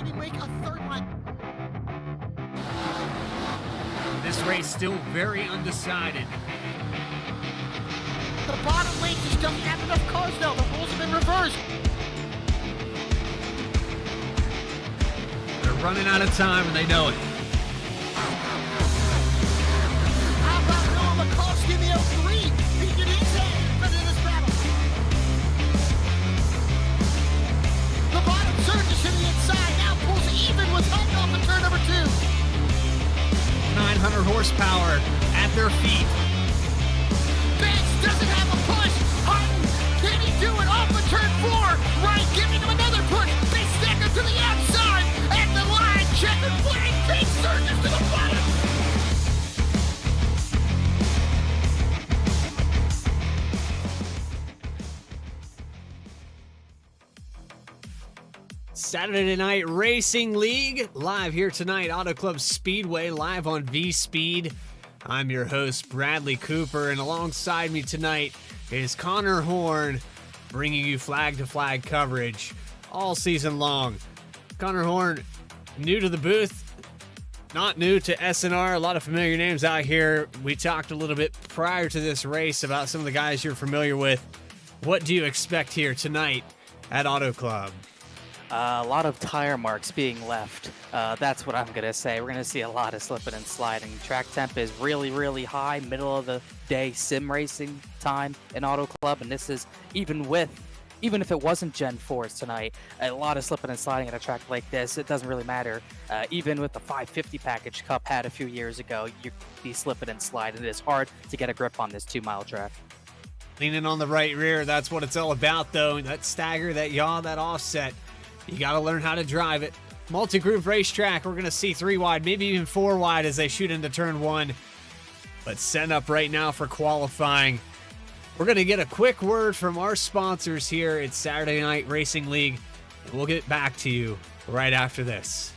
maybe make a third line. This race still very undecided. The bottom lane just doesn't have enough cars now. The rules have been reversed. They're running out of time and they know it. How about Noah Mikulski in the L3? He did his hand in this battle. The bottom surges to the inside. Now pulls even with Hutton off the turn number 2. 900 horsepower at their feet. Banks doesn't have a push. Hutton, can he do it off of turn 4? Right, giving him another push. They stack him to the outside. And the line, checkered flag, big surges to the bottom. Saturday Night Racing League, live here tonight, Auto Club Speedway, live on VSPEED. I'm your host, Bradley Cooper, and alongside me tonight is Connor Horn, bringing you flag-to-flag coverage all season long. Connor Horn, new to the booth, not new to SNR, a lot of familiar names out here. We talked a little bit prior to this race about some of the guys you're familiar with. What do you expect here tonight at Auto Club? A lot of tire marks being left. That's what I'm going to say. We're going to see a lot of slipping and sliding. Track temp is really, really high, middle of the day sim racing time in Auto Club. And this is even if it wasn't Gen 4s tonight, a lot of slipping and sliding at a track like this. It doesn't really matter. Even with the 550 package Cup had a few years ago, you'd be slipping and sliding. It is hard to get a grip on this 2-mile track. Leaning on the right rear, that's what it's all about, though. That stagger, that yaw, that offset. You got to learn how to drive it. Multi-groove racetrack, we're going to see 3 wide, maybe even 4 wide as they shoot into turn 1. But setting up right now for qualifying. We're going to get a quick word from our sponsors here at Saturday Night Racing League. And we'll get back to you right after this.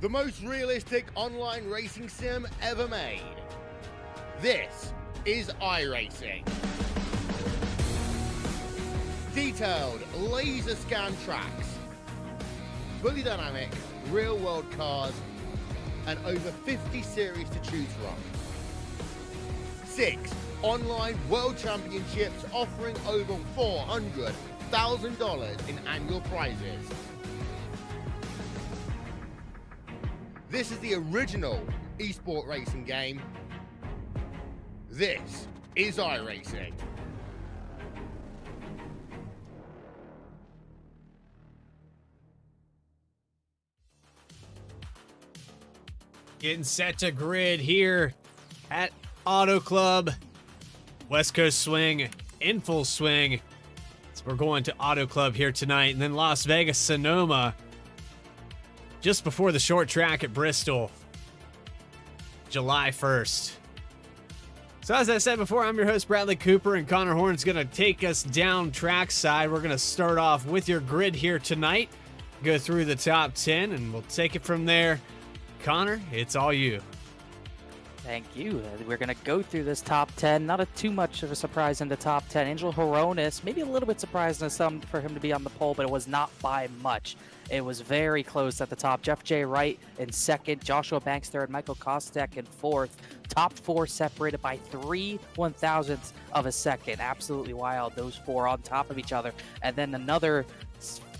The most realistic online racing sim ever made. This is iRacing. Detailed laser scan tracks, fully dynamic, real world cars, and over 50 series to choose from. 6 online world championships offering over $400,000 in annual prizes. This is the original esport racing game. This is iRacing. Getting set to grid here at Auto Club. West Coast swing in full swing. So we're going to Auto Club here tonight. And then Las Vegas, Sonoma, just before the short track at Bristol, July 1st. So as I said before, I'm your host, Bradley Cooper, and Connor Horn's going to take us down trackside. We're going to start off with your grid here tonight, go through the top 10, and we'll take it from there. Connor, it's all you. Thank you. We're going to go through this top 10. Not too much of a surprise in the top 10. Angel Horonis, maybe a little bit surprising to some for him to be on the pole, but it was not by much. It was very close at the top. Jeff J. Wright in second, Joshua Banks third, Michael Kostek in fourth. Top four separated by 3 1,000ths of a second. Absolutely wild, those four on top of each other. And then another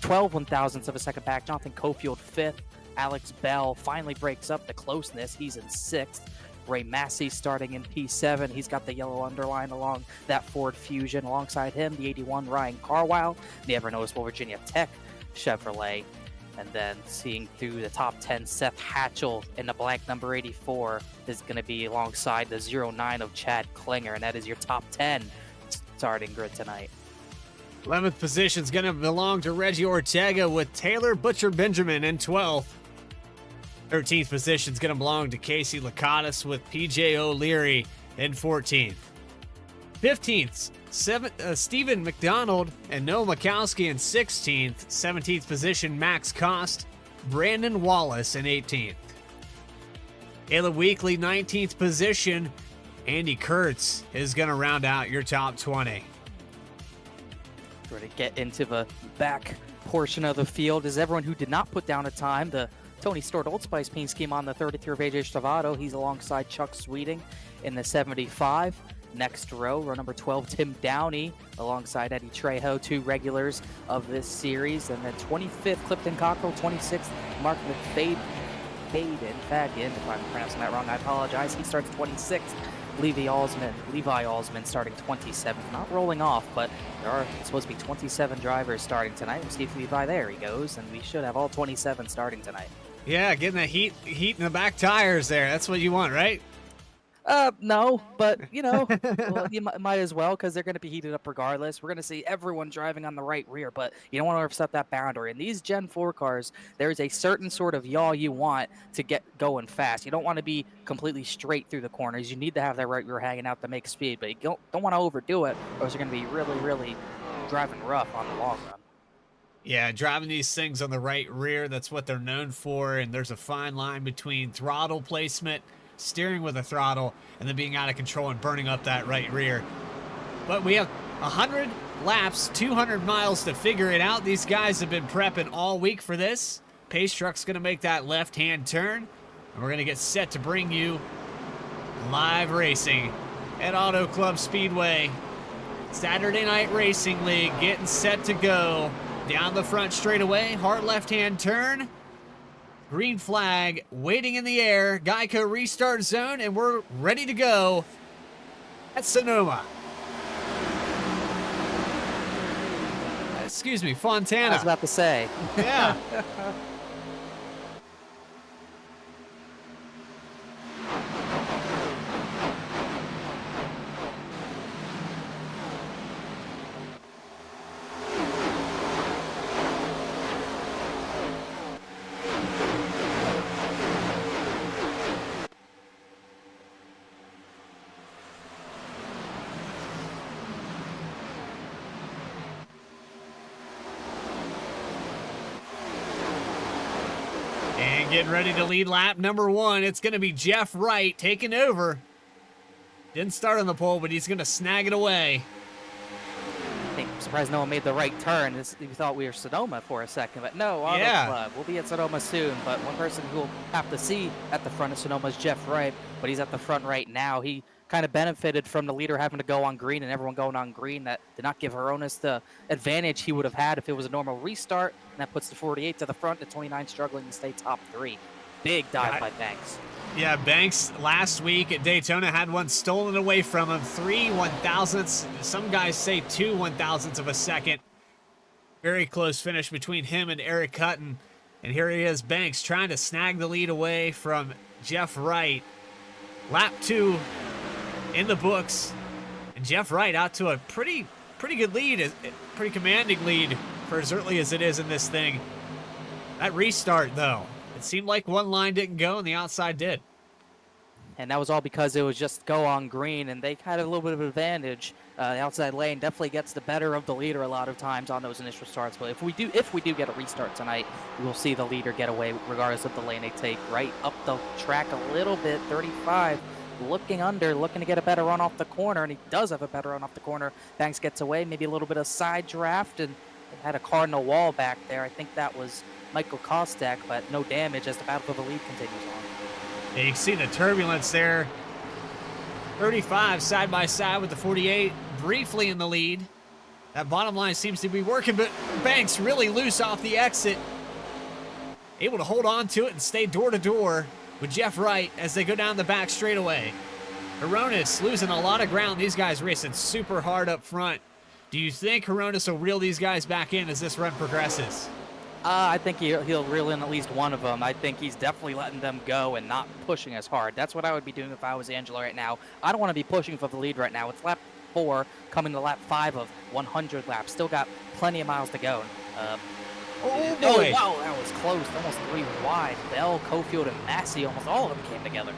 12 1,000ths of a second back. Jonathan Cofield fifth. Alex Bell finally breaks up the closeness. He's in sixth. Ray Massey starting in P7. He's got the yellow underline along that Ford Fusion. Alongside him, the 81 Ryan Carwile, the ever noticeable Virginia Tech Chevrolet. And then seeing through the top 10, Seth Hatchell in the blank number 84 is going to be alongside the 09 of Chad Klinger. And that is your top 10 starting grid tonight. 11th position is going to belong to Reggie Ortega with Taylor Butcher Benjamin in 12th. 13th position is going to belong to Casey Lakatos with PJ O'Leary in 14th. 15th, Stephen McDonald and Noah Mikowski in 16th. 17th position, Max Cost, Brandon Wallace in 18th. Caleb Weekly, 19th position. Andy Kurtz is going to round out your top 20. We're going to get into the back portion of the field. Is everyone who did not put down a time, the Tony Stewart Old Spice paint scheme on the 33 of AJ Stavato. He's alongside Chuck Sweeting in the 75. Next row number 12, Tim Downey, alongside Eddie Trejo, two regulars of this series. And then 25th, Clifton Cockrell, 26th, Mark McFadden, if I'm pronouncing that wrong, I apologize. He starts 26th. Levi Alsman starting 27th. Not rolling off, but there are supposed to be 27 drivers starting tonight. We'll see if Levi, there he goes, and we should have all 27 starting tonight. Yeah, getting that heat in the back tires there. That's what you want, right? No, but, well, you might as well, because they're going to be heated up regardless. We're going to see everyone driving on the right rear, but you don't want to upset that boundary. In these Gen 4 cars, there's a certain sort of yaw you want to get going fast. You don't want to be completely straight through the corners. You need to have that right rear hanging out to make speed, but you don't want to overdo it, or else you're going to be really, really driving rough on the long run. Yeah, driving these things on the right rear, that's what they're known for, and there's a fine line between throttle placement, steering with a throttle, and then being out of control and burning up that right rear. But we have 100 laps, 200 miles to figure it out. These guys have been prepping all week for this. Pace Truck's going to make that left-hand turn, and we're going to get set to bring you live racing at Auto Club Speedway. Saturday Night Racing League getting set to go. Down the front straightaway, hard left-hand turn. Green flag waiting in the air. Geico restart zone, and we're ready to go at Sonoma. Excuse me, Fontana. I was about to say. Yeah. And getting ready to lead lap number 1. It's going to be Jeff Wright taking over. Didn't start on the pole, but he's going to snag it away. I'm surprised no one made the right turn. We thought we were Sonoma for a second, but no, Auto Club. We'll be at Sonoma soon, but one person who will have to see at the front of Sonoma is Jeff Wright, but he's at the front right now. He kind of benefited from the leader having to go on green and everyone going on green. That did not give Hronis the advantage he would have had if it was a normal restart. And that puts the 48 to the front, the 29 struggling to stay top 3. Big dive by Banks. Yeah, Banks last week at Daytona had one stolen away from him. 3 1,000ths. Some guys say 2 1,000ths of a second. Very close finish between him and Eric Hutton. And here he is, Banks, trying to snag the lead away from Jeff Wright. Lap 2 in the books. And Jeff Wright out to a pretty good lead, a pretty commanding lead for as early as it is in this thing. That restart, though, it seemed like one line didn't go and the outside did. And that was all because it was just go on green, and they had a little bit of an advantage. The outside lane definitely gets the better of the leader a lot of times on those initial starts. But if we do get a restart tonight, we will see the leader get away regardless of the lane they take. Right up the track a little bit, 35, looking under, looking to get a better run off the corner, and he does have a better run off the corner. Banks gets away, maybe a little bit of side draft, and had a car in the wall back there. I think that was Michael Kostek, but no damage as the battle for the lead continues on. Yeah, you can see the turbulence there. 35 side by side with the 48, briefly in the lead. That bottom line seems to be working, but Banks really loose off the exit. Able to hold on to it and stay door to door with Jeff Wright as they go down the back straightaway. Hronis losing a lot of ground. These guys racing super hard up front. Do you think Hronis will reel these guys back in as this run progresses? I think he'll reel in at least one of them. I think he's definitely letting them go and not pushing as hard. That's what I would be doing if I was Angelo right now. I don't want to be pushing for the lead right now. It's lap 4, coming to lap 5 of 100 laps. Still got plenty of miles to go. Oh, boy. Wow, that was close. Almost 3 wide. Bell, Cofield, and Massey, almost all of them came together.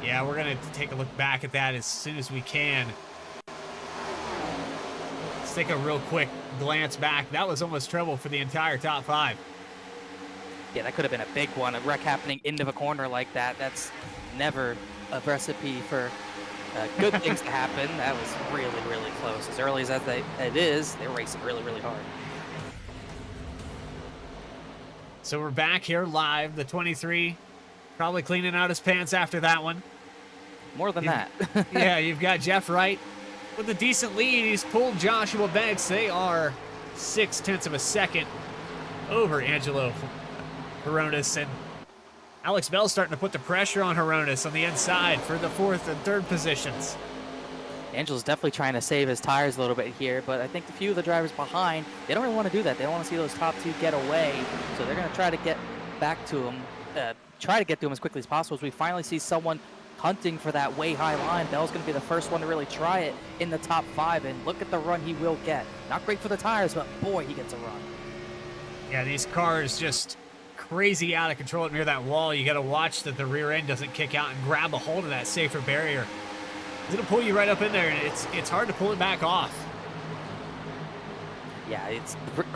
Yeah, we're going to take a look back at that as soon as we can. Let's take a real quick glance back. That was almost trouble for the entire top 5. Yeah, that could have been a big one. A wreck happening into a corner like that, that's never a recipe for good things to happen. That was really, really close. As early as it is, they're racing really, really hard. So we're back here live. The 23 probably cleaning out his pants after that one. More than that. Yeah, you've got Jeff Wright with a decent lead. He's pulled Joshua Banks. They are 0.6 of a second over Angelo Hronis, and Alex Bell's starting to put the pressure on Hronis on the inside for the 4th and 3rd positions. Angelo's definitely trying to save his tires a little bit here, but I think a few of the drivers behind, they don't really want to do that. They don't want to see those top 2 get away, so they're going to try to get back to him, try to get to him as quickly as possible as we finally see someone hunting for that way high line. Bell's going to be the first one to really try it in the top 5, and look at the run he will get. Not great for the tires, but boy, he gets a run. Yeah, these cars just crazy out of control near that wall. You got to watch that the rear end doesn't kick out and grab a hold of that safer barrier. It's going to pull you right up in there, and it's hard to pull it back off. Yeah, it's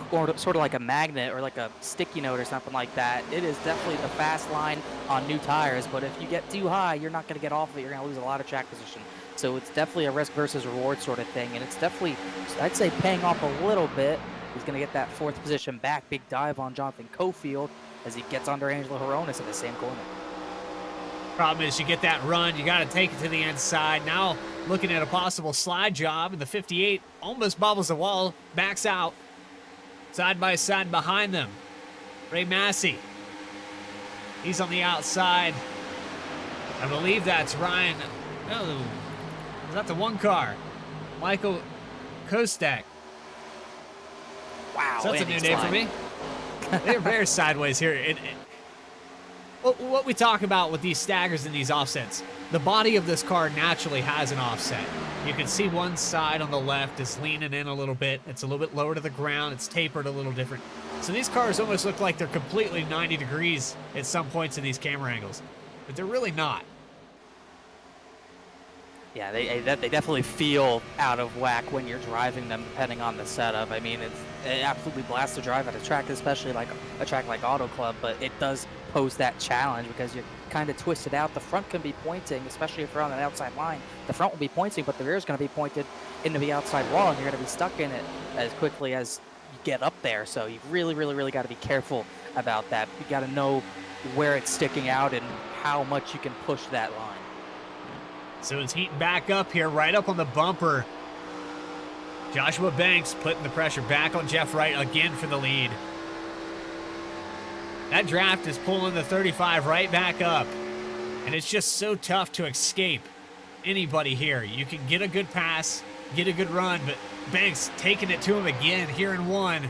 sort of like a magnet or like a sticky note or something like that. It is definitely the fast line on new tires, but if you get too high, you're not going to get off of it. You're going to lose a lot of track position. So it's definitely a risk versus reward sort of thing, and it's definitely, I'd say, paying off a little bit. He's going to get that 4th position back. Big dive on Jonathan Cofield as he gets under Angelo Hronis in the same corner. Problem is, you get that run, you got to take it to the inside. Now looking at a possible slide job, and the 58 almost bobbles the wall, backs out. Side by side behind them, Ray Massey. He's on the outside. I believe that's Ryan. No, is that the one car? Michael Kostek. Wow, So that's a new name for me. They're sideways here. What we talk about with these staggers and these offsets, the body of this car naturally has an offset. You can see one side on the left is leaning in a little bit. It's a little bit lower to the ground. It's tapered a little different. So these cars almost look like they're completely 90 degrees at some points in these camera angles, but they're really not. Yeah, they definitely feel out of whack when you're driving them, depending on the setup. I mean, it absolutely blasts to drive at a track, especially like a track like Auto Club, but it does pose that challenge because you're kind of twisted out. The front can be pointing, especially if you're on an outside line. The front will be pointing, but the rear is going to be pointed into the outside wall, and you're going to be stuck in it as quickly as you get up there. So you really, really, really got to be careful about that. You got to know where it's sticking out and how much you can push that line. So it's heating back up here, right up on the bumper. Joshua Banks putting the pressure back on Jeff Wright again for the lead. That draft is pulling the 35 right back up. And it's just so tough to escape anybody here. You can get a good pass, get a good run, but Banks taking it to him again here in one.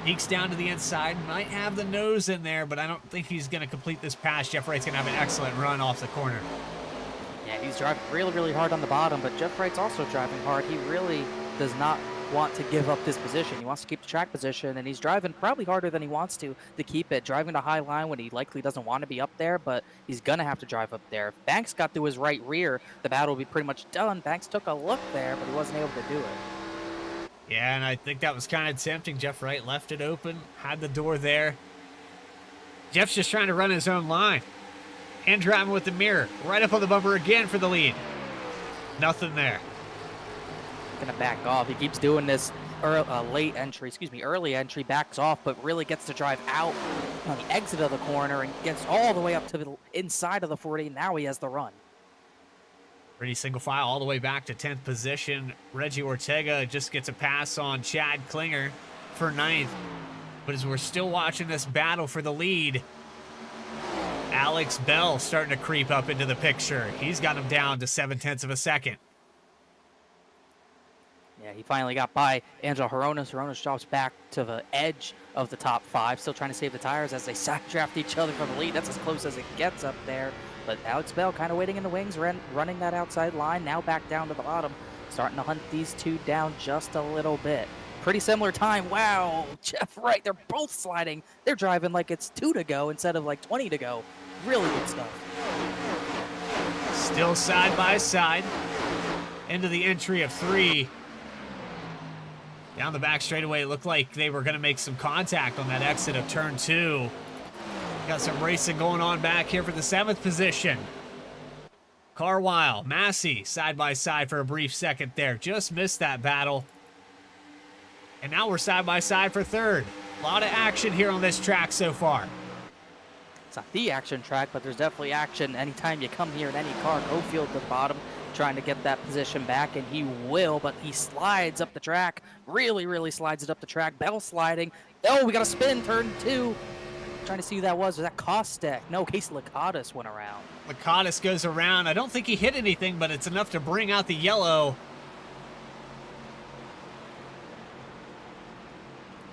Ekes down to the inside, might have the nose in there, but I don't think he's going to complete this pass. Jeff Wright's going to have an excellent run off the corner. Yeah, he's driving really, really hard on the bottom, but Jeff Wright's also driving hard. He really does not want to give up this position. He wants to keep the track position, and he's driving probably harder than he wants to keep it. Driving the high line when he likely doesn't want to be up there, but he's going to have to drive up there. If Banks got to his right rear, the battle would be pretty much done. Banks took a look there, but he wasn't able to do it. Yeah, and I think that was kind of tempting. Jeff Wright left it open, had the door there. Jeff's just trying to run his own line. And driving with the mirror. Right up on the bumper again for the lead. Nothing there. Gonna back off. He keeps doing this early entry, backs off, but really gets to drive out on the exit of the corner and gets all the way up to the inside of the 40. Now he has the run. Pretty single file all the way back to 10th position. Reggie Ortega just gets a pass on Chad Klinger for 9th. But as we're still watching this battle for the lead, Alex Bell starting to creep up into the picture. He's got him down to 0.7 of a second. Yeah, he finally got by Angel Horonis. Horonis drops back to the edge of the top 5, still trying to save the tires as they draft each other for the lead. That's as close as it gets up there. But Alex Bell kind of waiting in the wings, running that outside line, now back down to the bottom, starting to hunt these two down just a little bit. Pretty similar time. Wow, Jeff Wright, they're both sliding. They're driving like it's 2 to go instead of like 20 to go. Really good stuff. Still side by side. Into the entry of 3. Down the back straightaway, it looked like they were going to make some contact on that exit of turn 2. Got some racing going on back here for the 7th position. Carwile, Massey, side by side for a brief second there. Just missed that battle. And now we're side by side for 3rd. A lot of action here on this track so far. It's not the action track, but there's definitely action anytime you come here in any car. Go field to the bottom, trying to get that position back, and he will, but he slides up the track. Really, really slides it up the track. Bell sliding. Oh, we got a spin, turn 2. Trying to see who that was. Was that Kostek? No, Casey Lakatos went around. Lakatos goes around. I don't think he hit anything, but it's enough to bring out the yellow.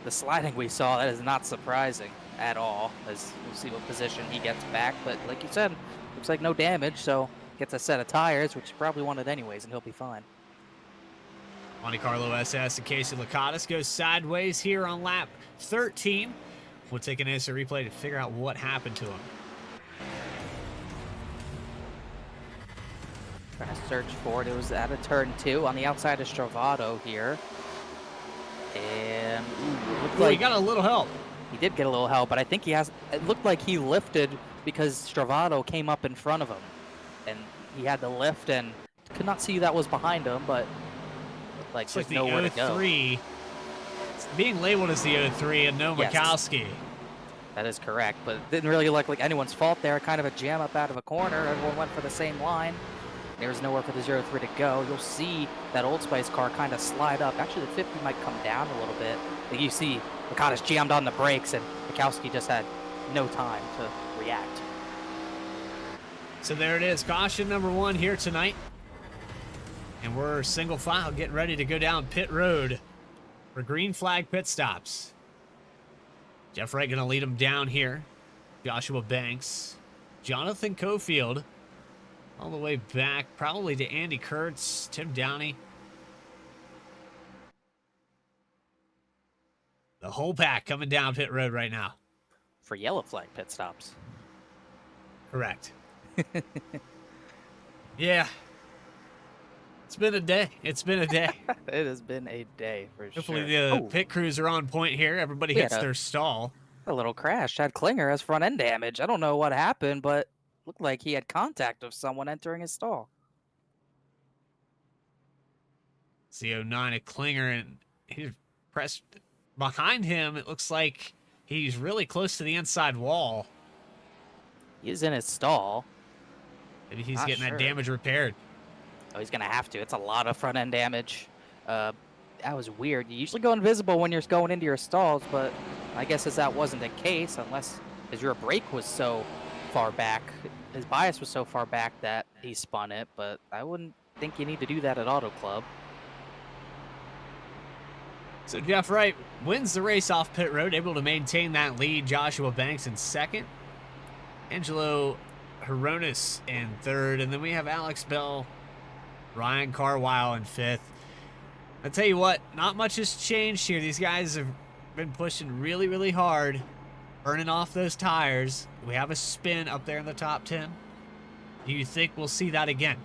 The sliding we saw, that is not surprising at all, as we'll see what position he gets back. But like you said, looks like no damage, so gets a set of tires, which he probably wanted anyways, and he'll be fine. Monte Carlo SS and Casey Lakatos goes sideways here on lap 13. We'll take an instant replay to figure out what happened to him. Trying to search for it. It was at a turn 2 on the outside of Stravato here. And He got a little help. He did get a little help, but I think he has. It looked like he lifted because Stravato came up in front of him, and he had to lift, and could not see who that was behind him, but looked like there's nowhere to go. It's being labeled as the 03 and no Mikowski. That is correct, but it didn't really look like anyone's fault there. Kind of a jam up out of a corner. Everyone went for the same line. There was nowhere for the 03 to go. You'll see that Old Spice car kind of slide up. Actually, the 50 might come down a little bit. But you see Lakatos jammed on the brakes, and Mikowski just had no time to react. So there it is. Caution number 1 here tonight. And we're single file getting ready to go down pit road for green flag pit stops. Jeff Wright going to lead him down here. Joshua Banks. Jonathan Cofield. All the way back, probably to Andy Kurtz, Tim Downey. The whole pack coming down pit road right now. For yellow flag pit stops. Correct. Yeah. It's been a day. It's been a day. It has been a day for Hopefully sure. the pit crews are on point here. Everybody hits their stall. A little crash. Chad Klinger has front end damage. I don't know what happened, but looked like he had contact of someone entering his stall. CO9 at Klinger, and he's pressed behind him. It looks like he's really close to the inside wall. He's in his stall. Maybe he's Not getting that sure. damage repaired. Oh, he's going to have to. It's a lot of front end damage. That was weird. You usually go invisible when you're going into your stalls, but I guess as that wasn't the case, unless as your brake was so far back, his bias was so far back that he spun it, but I wouldn't think you need to do that at Auto Club. So Jeff Wright wins the race off pit road, able to maintain that lead. Joshua Banks in second. Angelo Horonis in third. And then we have Alex Bell, Ryan Carwile in fifth. I tell you what, not much has changed here. These guys have been pushing really, really hard, burning off those tires. We have a spin up there in the top 10. Do you think we'll see that again?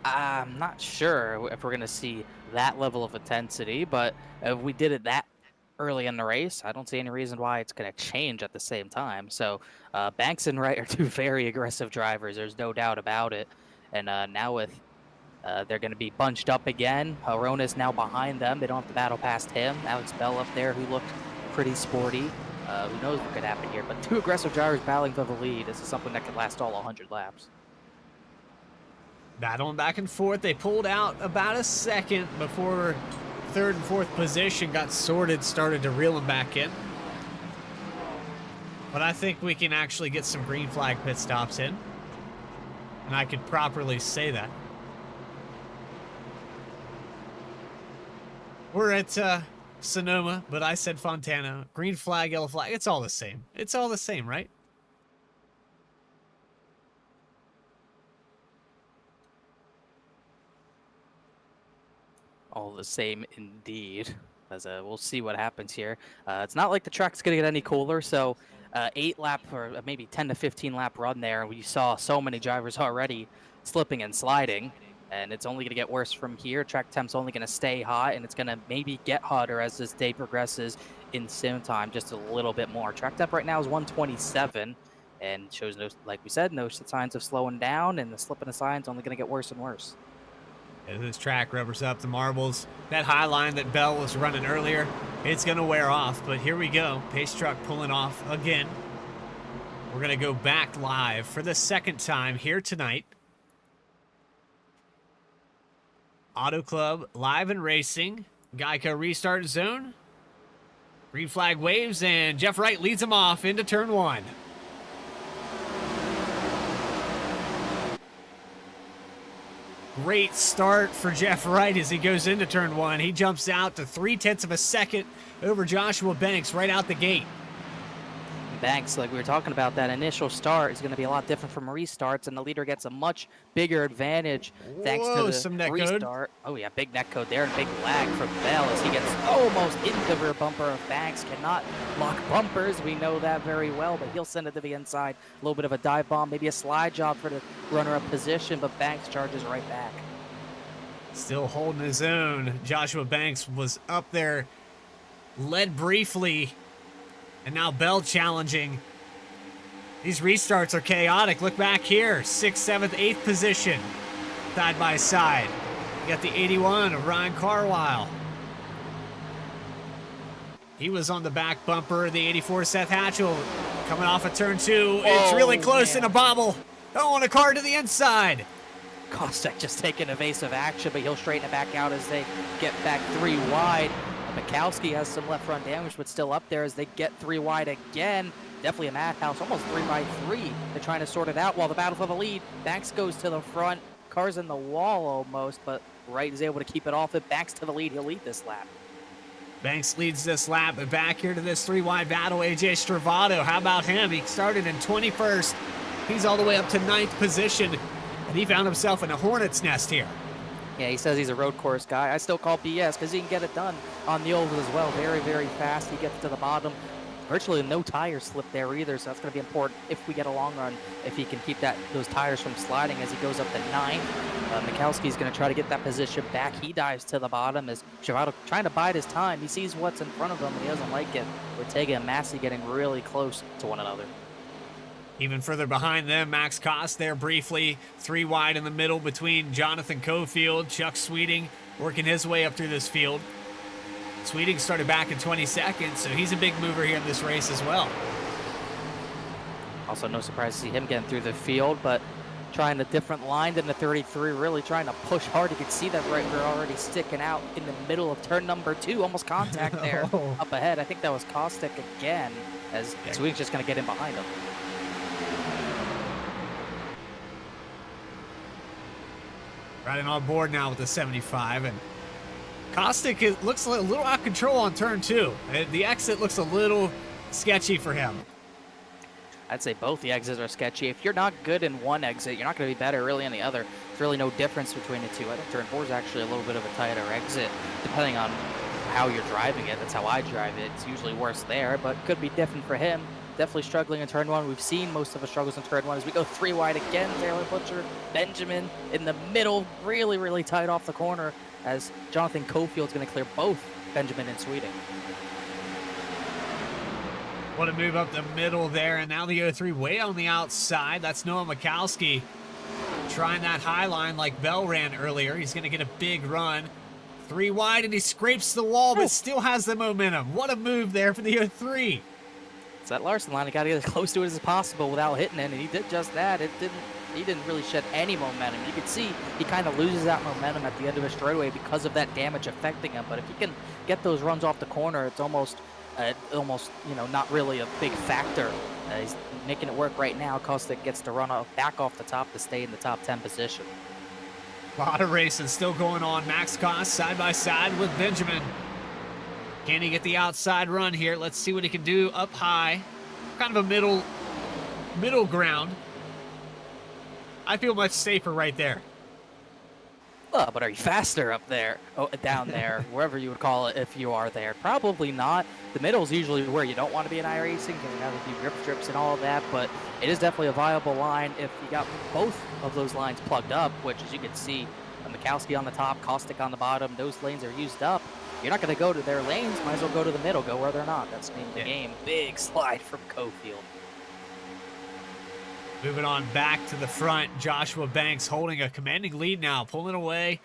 I'm not sure if we're going to see that level of intensity, but if we did it that early in the race, I don't see any reason why it's going to change at the same time. So Banks and Wright are two very aggressive drivers. There's no doubt about it. And now with they're going to be bunched up again. Horonis now behind them. They don't have to battle past him. Alex Bell up there, who looked pretty sporty. Who knows what could happen here? But two aggressive drivers battling for the lead. This is something that could last all 100 laps. Battling back and forth. They pulled out about a second before third and fourth position got sorted, started to reel them back in. But I think we can actually get some green flag pit stops in. And I could properly say that. We're at Sonoma, but I said Fontana. Green flag, yellow flag. It's all the same. It's all the same, right? All the same indeed. As we'll see what happens here. It's not like the track's going to get any cooler, so 8 lap or maybe 10 to 15 lap run there. We saw so many drivers already slipping and sliding, and it's only going to get worse from here. Track temp's only going to stay hot, and it's going to maybe get hotter as this day progresses in sim time just a little bit more. Track temp right now is 127, and shows no, like we said, no signs of slowing down, and the slip and the sign's only going to get worse and worse. As this track rubbers up the marbles, that high line that Bell was running earlier, it's going to wear off. But here we go. Pace truck pulling off again. We're going to go back live for the second time here tonight. Auto Club live and racing. Geico restart zone. Green flag waves, and Jeff Wright leads him off into turn 1. Great start for Jeff Wright as he goes into turn 1. He jumps out to 0.3 of a second over Joshua Banks right out the gate. Banks, like we were talking about, that initial start is going to be a lot different from restarts, and the leader gets a much bigger advantage thanks to the some net restart. code. Oh yeah, big net code there and big lag from Bell as he gets almost into the rear bumper of Banks. Cannot lock bumpers, we know that very well, but he'll send it to the inside. A little bit of a dive bomb, maybe a slide job for the runner-up position, but Banks charges right back. Still holding his own. Joshua Banks was up there, led briefly, and now Bell challenging. These restarts are chaotic. Look back here. 6th, 7th, 8th position. Side by side. You got the 81 of Ryan Carwile. He was on the back bumper. The 84 Seth Hatchell coming off of turn 2. It's really close in a bobble. Oh, and a car to the inside. Kostek just taking evasive action, but he'll straighten it back out as they get back 3 wide. Mikowski has some left front damage, but still up there as they get 3 wide again. Definitely a madhouse, almost 3 by 3. They're trying to sort it out while the battle for the lead. Banks goes to the front, car's in the wall almost, but Wright is able to keep it off it. Banks to the lead, he'll lead this lap. Banks leads this lap, but back here to this 3 wide battle. AJ Stravato, how about him? He started in 21st. He's all the way up to 9th position, and he found himself in a hornet's nest here. Yeah, he says he's a road course guy. I still call BS because he can get it done on the oval as well. Very, very fast. He gets to the bottom. Virtually no tire slip there either, so that's going to be important if we get a long run, if he can keep those tires from sliding as he goes up to 9th. Mikowski's going to try to get that position back. He dives to the bottom as Stravato trying to bide his time. He sees what's in front of him, and he doesn't like it. Ortega and Massey getting really close to one another. Even further behind them, Max Koss there briefly. 3 wide in the middle between Jonathan Cofield, Chuck Sweeting working his way up through this field. Sweeting started back in 22nd, so he's a big mover here in this race as well. Also, no surprise to see him getting through the field, but trying a different line than the 33, really trying to push hard. You can see that right there already sticking out in the middle of turn number 2, almost contact there up ahead. I think that was Caustic again, as Sweden's just going to get in behind him. Riding on board now with the 75, and Caustic looks a little out of control on turn 2. The exit looks a little sketchy for him. I'd say both the exits are sketchy. If you're not good in one exit, you're not going to be better really in the other. There's really no difference between the two. I think turn 4 is actually a little bit of a tighter exit, depending on how you're driving it. That's how I drive it. It's usually worse there, but could be different for him. Definitely struggling in turn 1. We've seen most of the struggles in turn 1 as we go 3 wide again. Taylor Butcher, Benjamin in the middle, really, really tight off the corner as Jonathan Cofield's going to clear both Benjamin and Sweeting. Want to move up the middle there, and now the 03 way on the outside. That's Noah Mikowski trying that high line like Bell ran earlier. He's going to get a big run. 3 wide, and he scrapes the wall, but still has the momentum. What a move there for the 03. It's that Larson line. He got to get as close to it as possible without hitting it, and he did just that. He didn't really shed any momentum. You can see he kind of loses that momentum at the end of his straightaway because of that damage affecting him. But if he can get those runs off the corner, it's almost not really a big factor. He's making it work right now. Caustic gets to run back off the top to stay in the top 10 position. A lot of racing still going on. Max Cost side by side with Benjamin. Can he get the outside run here? Let's see what he can do up high. Kind of a middle ground. I feel much safer right there. Well, but are you faster up there, down there, wherever you would call it if you are there? Probably not. The middle is usually where you don't want to be in iRacing because you have a few grip strips and all of that, but it is definitely a viable line if you got both of those lines plugged up, which, as you can see, Mikowski on the top, Caustic on the bottom, those lanes are used up. You're not going to go to their lanes, might as well go to the middle, go where they're not. That's the name of the game. Big slide from Cofield. Moving on back to the front, Joshua Banks holding a commanding lead now, pulling away.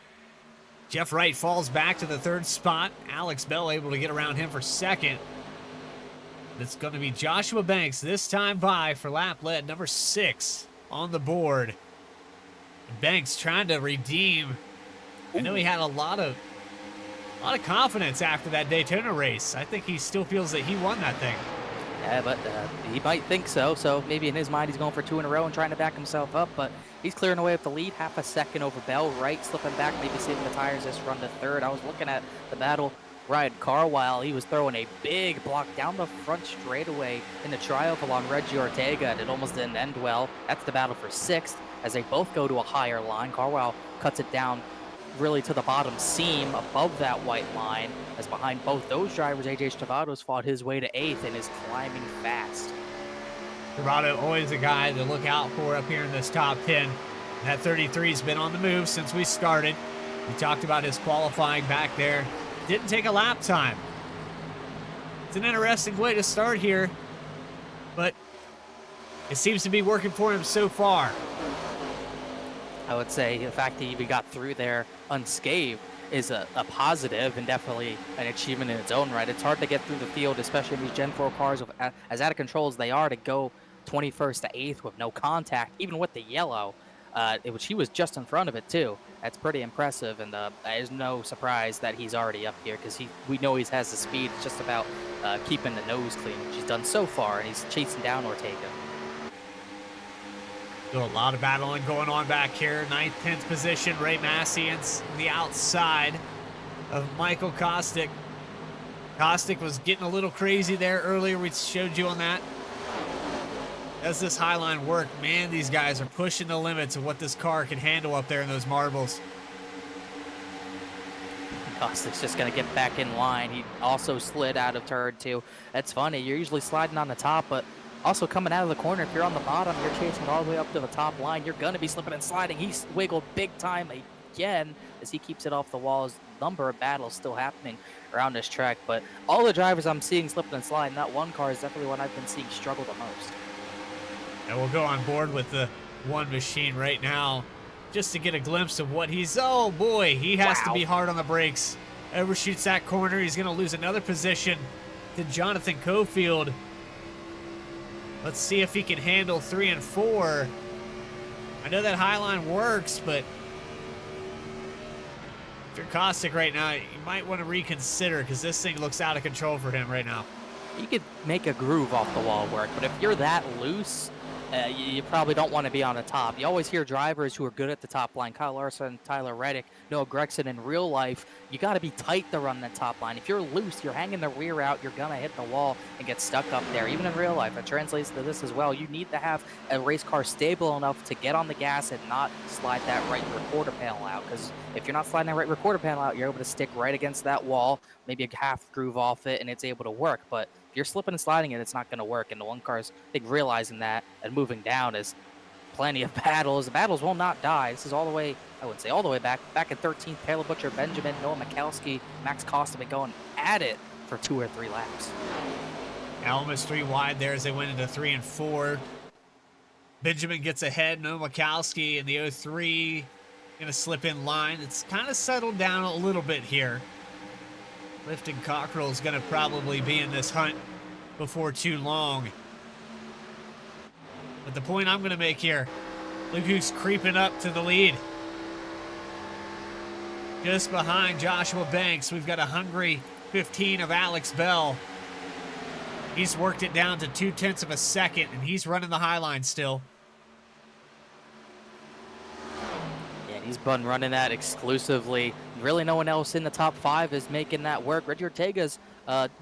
Jeff Wright falls back to the 3rd spot. Alex Bell able to get around him for 2nd. It's going to be Joshua Banks this time by for lap lead number 6 on the board. Banks trying to redeem. I know he had a lot of confidence after that Daytona race. I think he still feels that he won that thing. Yeah, but he might think so. So maybe in his mind he's going for 2 in a row and trying to back himself up. But he's clearing away with the lead, half a second over Bell. Wright slipping back, maybe saving the tires this run to 3rd. I was looking at the battle. Ryan Carwile, he was throwing a big block down the front straightaway in the triumph along Reggie Ortega, and it almost didn't end well. That's the battle for 6th as they both go to a higher line. Carwile cuts it down really to the bottom seam above that white line, as behind both those drivers, AJ Stavados fought his way to 8th and is climbing fast. Stavados always a guy to look out for up here in this top 10. That 33's been on the move since we started. We talked about his qualifying back there. Didn't take a lap time. It's an interesting way to start here, but it seems to be working for him so far. I would say the fact that he even got through there unscathed is a positive and definitely an achievement in its own right. It's hard to get through the field, especially in these Gen 4 cars as out of control as they are, to go 21st to 8th with no contact, even with the yellow, which he was just in front of it too. That's pretty impressive, and there's no surprise that he's already up here because we know he has the speed. It's just about keeping the nose clean, which he's done so far, and he's chasing down Ortega. Still a lot of battling going on back here. 9th, 10th position. Ray Massian's the outside of Michael Caustic. Caustic was getting a little crazy there earlier. We showed you on that. Does this high line work? Man, these guys are pushing the limits of what this car can handle up there in those marbles. Caustic's just going to get back in line. He also slid out of turn 2. That's funny. You're usually sliding on the top, but also coming out of the corner, if you're on the bottom, you're chasing all the way up to the top line. You're going to be slipping and sliding. He's wiggled big time again as he keeps it off the walls. Number of battles still happening around this track, but all the drivers I'm seeing slipping and sliding, that one car is definitely one I've been seeing struggle the most. And we'll go on board with the one machine right now just to get a glimpse of what he's... Oh, boy, he has to be hard on the brakes. Overshoots that corner. He's going to lose another position to Jonathan Cofield. Let's see if he can handle 3 and 4. I know that high line works, but if you're Caustic right now, you might want to reconsider because this thing looks out of control for him right now. You could make a groove off the wall work, but if you're that loose, you probably don't want to be on the top. You always hear drivers who are good at the top line, Kyle Larson, Tyler Reddick, Noah Gregson. In real life, you got to be tight to run the top line. If you're loose, you're hanging the rear out, you're going to hit the wall and get stuck up there. Even in real life, it translates to this as well. You need to have a race car stable enough to get on the gas and not slide that right rear quarter panel out, because if you're not sliding that right rear quarter panel out, you're able to stick right against that wall, maybe a half groove off it, and it's able to work. But if you're slipping and sliding it, it's not going to work. And the one car's, I think, realizing that and moving down is plenty of battles. The battles will not die. This is all the way, I wouldn't say all the way back in 13th. Taylor Butcher, Benjamin, Noah Mikowski, Max Costa been going at it for 2 or 3 laps. Almost 3 wide there as they went into 3 and 4. Benjamin gets ahead. Noah Mikowski in the 03 going to slip in line. It's kind of settled down a little bit here. Lifton Cockrell is going to probably be in this hunt before too long. But the point I'm going to make here, look who's creeping up to the lead. Just behind Joshua Banks, we've got a hungry 15 of Alex Bell. He's worked it down to 0.2 of a second, and he's running the high line still. Yeah, he's been running that exclusively. Really, no one else in the top 5 is making that work. Reggie Ortega's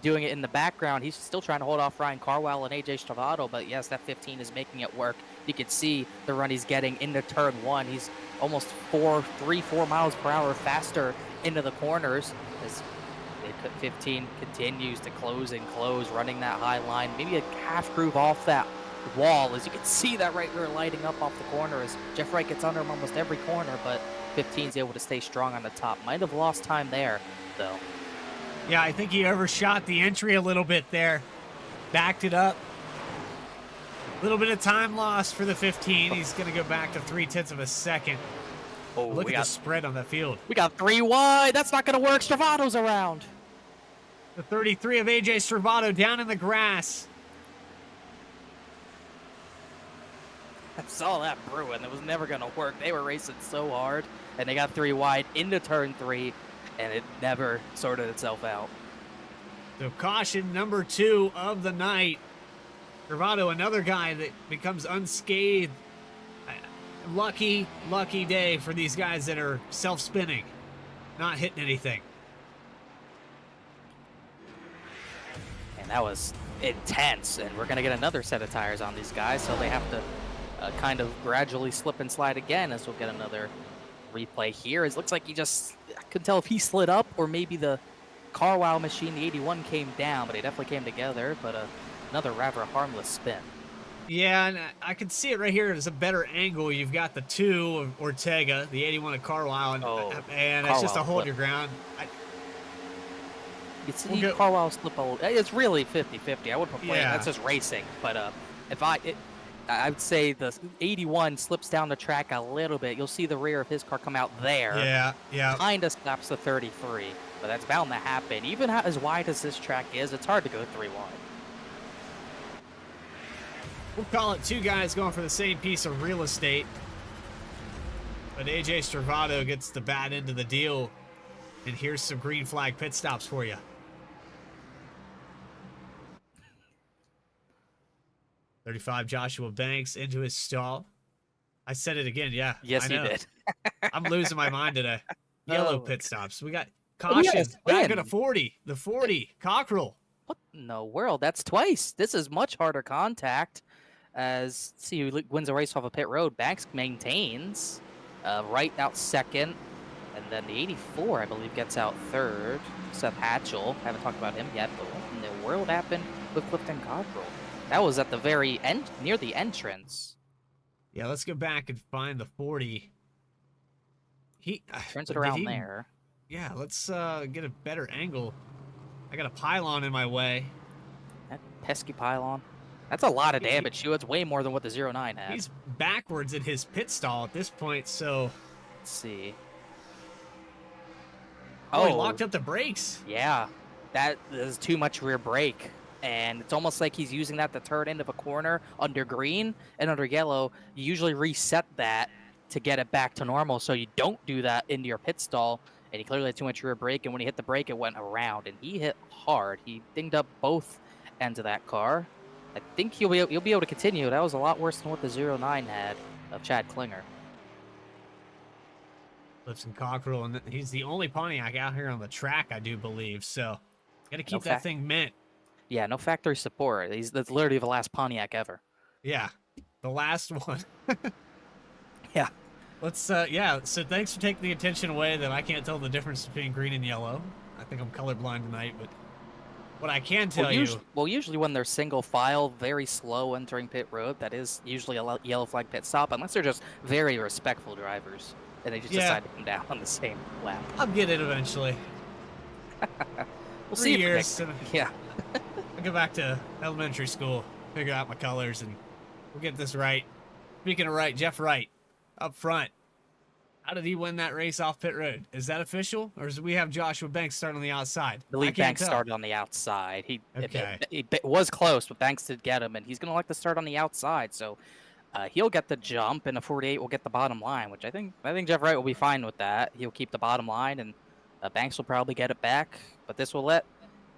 doing it in the background. He's still trying to hold off Ryan Carwell and AJ Stravato, but yes, that 15 is making it work. You can see the run he's getting into turn 1. He's almost 4 miles per hour faster into the corners as 15 continues to close and close, running that high line. Maybe a half groove off that wall, as you can see that right rear lighting up off the corner as Jeff Wright gets under him almost every corner, but 15's able to stay strong on the top. Might have lost time there, though. Yeah, I think he overshot the entry a little bit there. Backed it up. A little bit of time lost for the 15. He's going to go back to 0.3 of a second. Oh, Look at the spread on the field. We got 3 wide. That's not going to work. Stravato's around. The 33 of AJ Stravato down in the grass. I saw that brewing. It was never going to work. They were racing so hard, and they got 3 wide into turn 3, and it never sorted itself out. So caution number 2 of the night. Stravato, another guy that becomes unscathed. Lucky day for these guys that are self-spinning, not hitting anything. And that was intense, and we're going to get another set of tires on these guys, so they have to kind of gradually slip and slide again, as we'll get another replay here. It looks like he just, I couldn't tell if he slid up or maybe the Carwow machine, the 81, came down, but they definitely came together. But another rather harmless spin. Yeah, and I can see it right here as a better angle. You've got the 2 of Ortega, the 81 of Carwow, and it's just a hold your ground. You see Carwow slip a little. It's really 50-50. I wouldn't complain. Yeah. That's just racing. But if I would say the 81 slips down the track a little bit. You'll see the rear of his car come out there. Yeah. Kind of stops the 33, but that's bound to happen. Even as wide as this track is, it's hard to go 3 wide. We'll call it 2 guys going for the same piece of real estate. But AJ Stravato gets the bad end of the deal. And here's some green flag pit stops for you. .35 Joshua Banks into his stall. I said it again, yeah. Yes, I know. you did. I'm losing my mind today. Yellow Oh, pit stops. We got Oh, we got caution. a Back spin. at a 40. The 40. Cockrell. What in the world? That's twice. This is much harder contact. As see who wins a race off a pit road. Banks maintains, right out second, and then the 84, I believe, gets out third. Seth Hatchell. Haven't talked about him yet, but what in the world happened with Clifton Cockrell? That was at the very end, near the entrance. Yeah, let's go back and find the 40. He Turns it did around he- there. Yeah, let's get a better angle. I got a pylon in my way. That pesky pylon. That's a lot of damage, too. It's way more than what the 09 had. He's backwards in his pit stall at this point, so... Let's see. Oh, he locked up the brakes. Yeah. That is too much rear brake. and it's almost like he's using that to turn into a corner under green and under yellow. You usually reset that to get it back to normal, so you don't do that into your pit stall. And he clearly had too much rear brake, and when he hit the brake, it went around, and he hit hard. He dinged up both ends of that car. I think he'll be able to continue. That was a lot worse than what the 09 had of Chad Klinger. Lipson Cockrell, and he's the only Pontiac out here on the track, I do believe. So, got to keep that thing mint. Yeah, no factory support. That's literally the last Pontiac ever. Yeah, the last one. Yeah. Let's, yeah, so thanks for taking the attention away that I can't tell the difference between green and yellow. I think I'm colorblind tonight, but what I can tell you... Usually when they're single file, very slow entering pit road, that is usually a yellow flag pit stop, unless they're just very respectful drivers, and they just decide to come down on the same lap. I'll get it eventually. We'll 3 see. years. Yeah. I'll go back to elementary school, figure out my colors, and we'll get this right. Speaking of right, Jeff Wright, up front. How did he win that race off pit road? Is that official, or do we have Joshua Banks starting on the outside? I believe Banks started on the outside. Okay. It was close, but Banks did get him, and he's going to like to start on the outside, so he'll get the jump, and the 48 will get the bottom line, which I think Jeff Wright will be fine with that. He'll keep the bottom line, and Banks will probably get it back, but this will let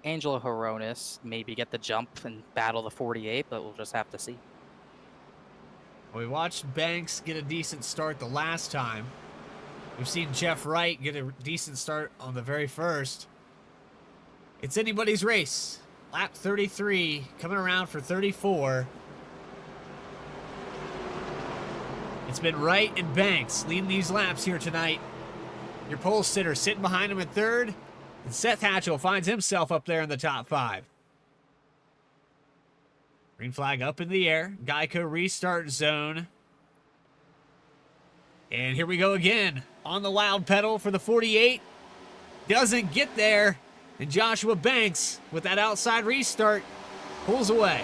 Angelo Horonis maybe get the jump and battle the 48, but we'll just have to see. We watched Banks get a decent start the last time. We've seen Jeff Wright get a decent start on the very first. It's anybody's race. Lap 33, coming around for 34. It's been Wright and Banks leading these laps here tonight. Your pole sitter sitting behind him in third, and Seth Hatchell finds himself up there in the top 5. Green flag up in the air. Geico restart zone. And here we go again. On the loud pedal for the 48. Doesn't get there. And Joshua Banks, with that outside restart, pulls away.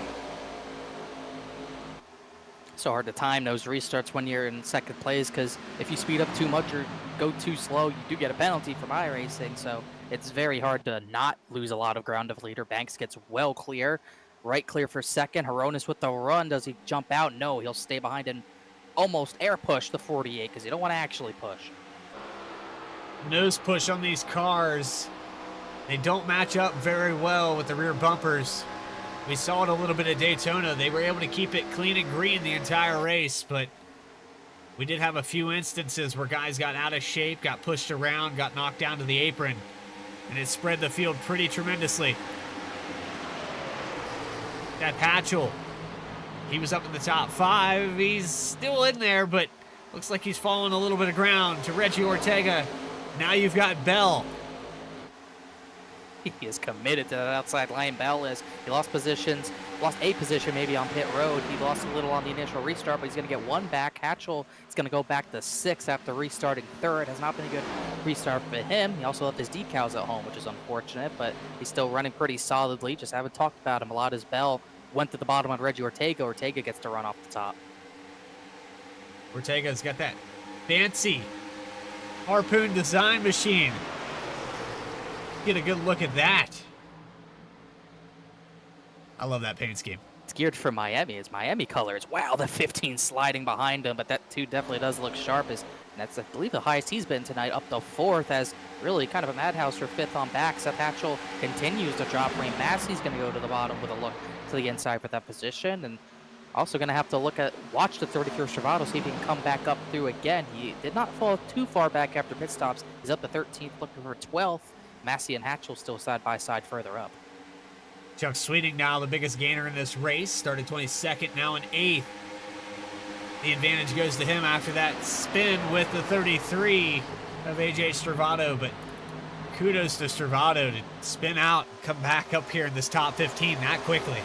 So hard to time those restarts when you're in second place, because if you speed up too much or go too slow, you do get a penalty from iRacing. So it's very hard to not lose a lot of ground of leader. Banks gets well clear. Right clear for second. Horonis with the run. Does he jump out? No, he'll stay behind and almost air push the 48 because you don't want to actually push. Nose push on these cars. They don't match up very well with the rear bumpers. We saw it a little bit at Daytona. They were able to keep it clean and green the entire race, but we did have a few instances where guys got out of shape, got pushed around, got knocked down to the apron, and it spread the field pretty tremendously. That Patchell, he was up in the top 5. He's still in there, but looks like he's falling a little bit of ground to Reggie Ortega. Now you've got Bell. He is committed to that outside line. Bell is. He lost positions, lost a position maybe on pit road. He lost a little on the initial restart, but he's going to get one back. Hatchell is going to go back to 6 after restarting third. Has not been a good restart for him. He also left his decals at home, which is unfortunate, but he's still running pretty solidly. Just haven't talked about him a lot as Bell went to the bottom on Reggie Ortega. Ortega gets to run off the top. Ortega's got that fancy harpoon design machine. Get a good look at that. I love that paint scheme. It's geared for Miami. It's Miami colors. Wow, the 15 sliding behind him, but that 2 definitely does look sharp. And that's, I believe, the highest he's been tonight, up to 4th, as really kind of a madhouse for 5th on back. Seth Hatchell continues to drop. Ray Massey's going to go to the bottom with a look to the inside for that position. And also going to have to watch the 33rd Travato, see if he can come back up through again. He did not fall too far back after pit stops. He's up to 13th, looking for 12th. Massey and Hatchell still side by side further up. Chuck Sweeting now the biggest gainer in this race. Started 22nd, now in 8th. The advantage goes to him after that spin with the 33 of AJ Stravato, but kudos to Stravato to spin out and come back up here in this top 15 that quickly.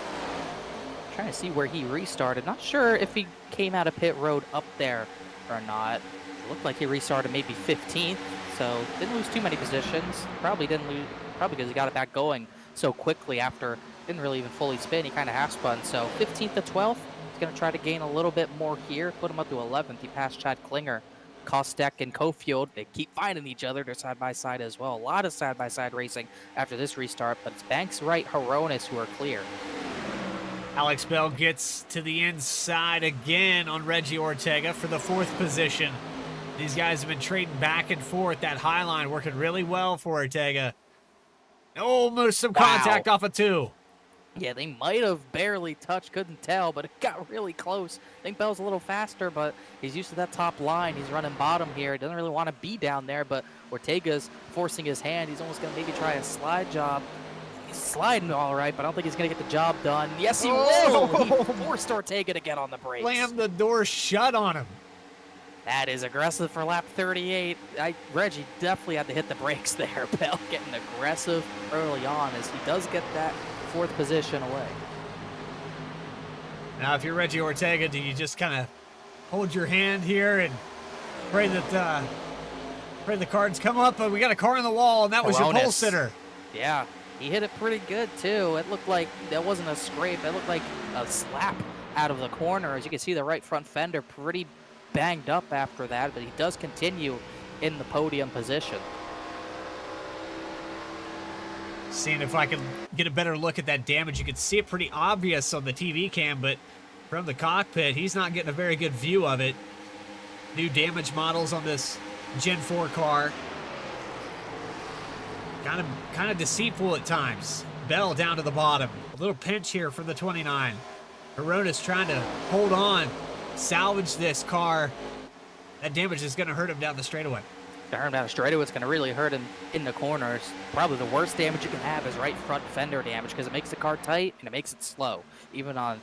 Trying to see where he restarted. Not sure if he came out of pit road up there or not. It looked like he restarted maybe 15th, so didn't lose too many positions. Probably didn't lose, probably because he got it back going so quickly after, didn't really even fully spin. He kind of half spun. So 15th to 12th, he's going to try to gain a little bit more here, put him up to 11th. He passed Chad Klinger Kostek and Cofield, they keep finding each other. They're side by side as well. A lot of side by side racing after this restart, but it's Banks, Wright, Hronis who are clear. Alex Bell gets to the inside again on Reggie Ortega for the 4th position. These guys have been trading back and forth. That high line working really well for Ortega. Almost some contact off of 2. Yeah, they might have barely touched, couldn't tell, but it got really close. I think Bell's a little faster, but he's used to that top line. He's running bottom here. He doesn't really want to be down there, but Ortega's forcing his hand. He's almost going to maybe try a slide job. He's sliding all right, but I don't think he's going to get the job done. Yes, he will! He forced Ortega to get on the brakes. Slammed the door shut on him. That is aggressive for lap 38. Reggie definitely had to hit the brakes there. Bell getting aggressive early on as he does get that 4th position away. Now, if you're Reggie Ortega, do you just kind of hold your hand here and pray that the cards come up? But we got a car on the wall, and that was your pole sitter. Yeah, he hit it pretty good too. It looked like that wasn't a scrape. It looked like a slap out of the corner. As you can see, the right front fender pretty banged up after that, but he does continue in the podium position. Seeing if I can get a better look at that damage. You can see it pretty obvious on the TV cam, but from the cockpit, he's not getting a very good view of it. New damage models on this Gen 4 car. Kind of deceitful at times. Bell down to the bottom. A little pinch here for the 29. Hronis trying to hold on, salvage this car. That damage is going to hurt him down the straightaway. To hurt him down the straightaway, it's going to really hurt him in the corners. Probably the worst damage you can have is right front fender damage because it makes the car tight and it makes it slow, even on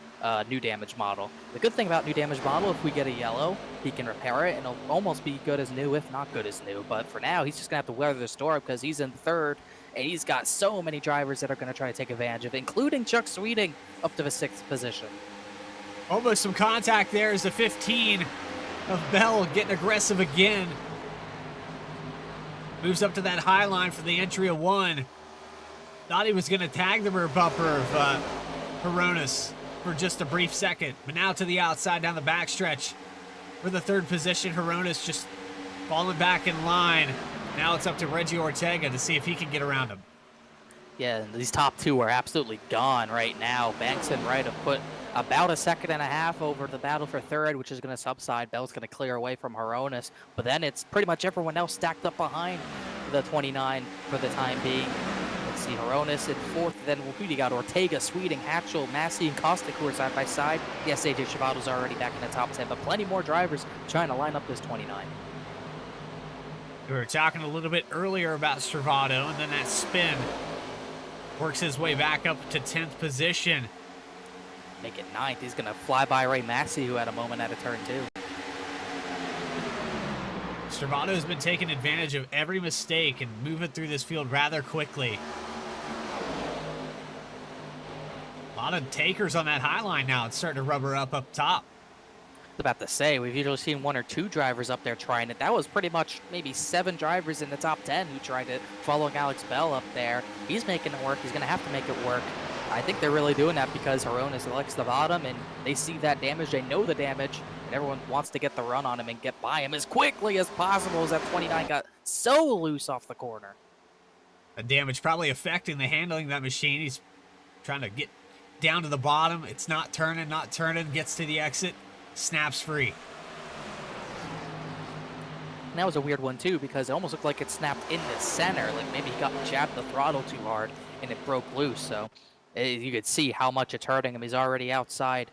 new damage model. The good thing about new damage model, if we get a yellow, he can repair it and it'll almost be good as new, if not good as new. But for now, he's just going to have to weather the storm because he's in 3rd and he's got so many drivers that are going to try to take advantage of it, including Chuck Sweeting up to the 6th position. Almost some contact there as the 15 of Bell getting aggressive again. Moves up to that high line for the entry of 1. Thought he was going to tag the rear bumper of Hronis for just a brief second. But now to the outside down the backstretch for the 3rd position. Hronis just falling back in line. Now it's up to Reggie Ortega to see if he can get around him. Yeah, these top 2 are absolutely gone right now. Banks and Wright have put about a 1.5 seconds over the battle for 3rd, which is going to subside. Bell's going to clear away from Hronis, but then it's pretty much everyone else stacked up behind the 29 for the time being. Let's see, Hronis in 4th, then who do you got? Ortega, Sweeting, Hatchell, Massey, and Kostic, who are side by side. Yes, AJ Chavato's already back in the top 10, but plenty more drivers trying to line up this 29. We were talking a little bit earlier about Stravato, and then that spin works his way back up to 10th position. Make it 9th. He's going to fly by Ray Massey, who had a moment at a turn 2. Stravato has been taking advantage of every mistake and moving through this field rather quickly. A lot of takers on that high line now. It's starting to rubber up top. I was about to say, we've usually seen 1 or 2 drivers up there trying it. That was pretty much maybe 7 drivers in the top 10 who tried it, following Alex Bell up there. He's making it work. He's going to have to make it work. I think they're really doing that because Hronis selects the bottom, and they see that damage. They know the damage, and everyone wants to get the run on him and get by him as quickly as possible as that 29 got so loose off the corner. The damage probably affecting the handling of that machine. He's trying to get down to the bottom. It's not turning, gets to the exit, snaps free. And that was a weird one, too, because it almost looked like it snapped in the center. Like maybe he got jabbed the throttle too hard, and it broke loose, so you could see how much it's hurting him. He's already outside,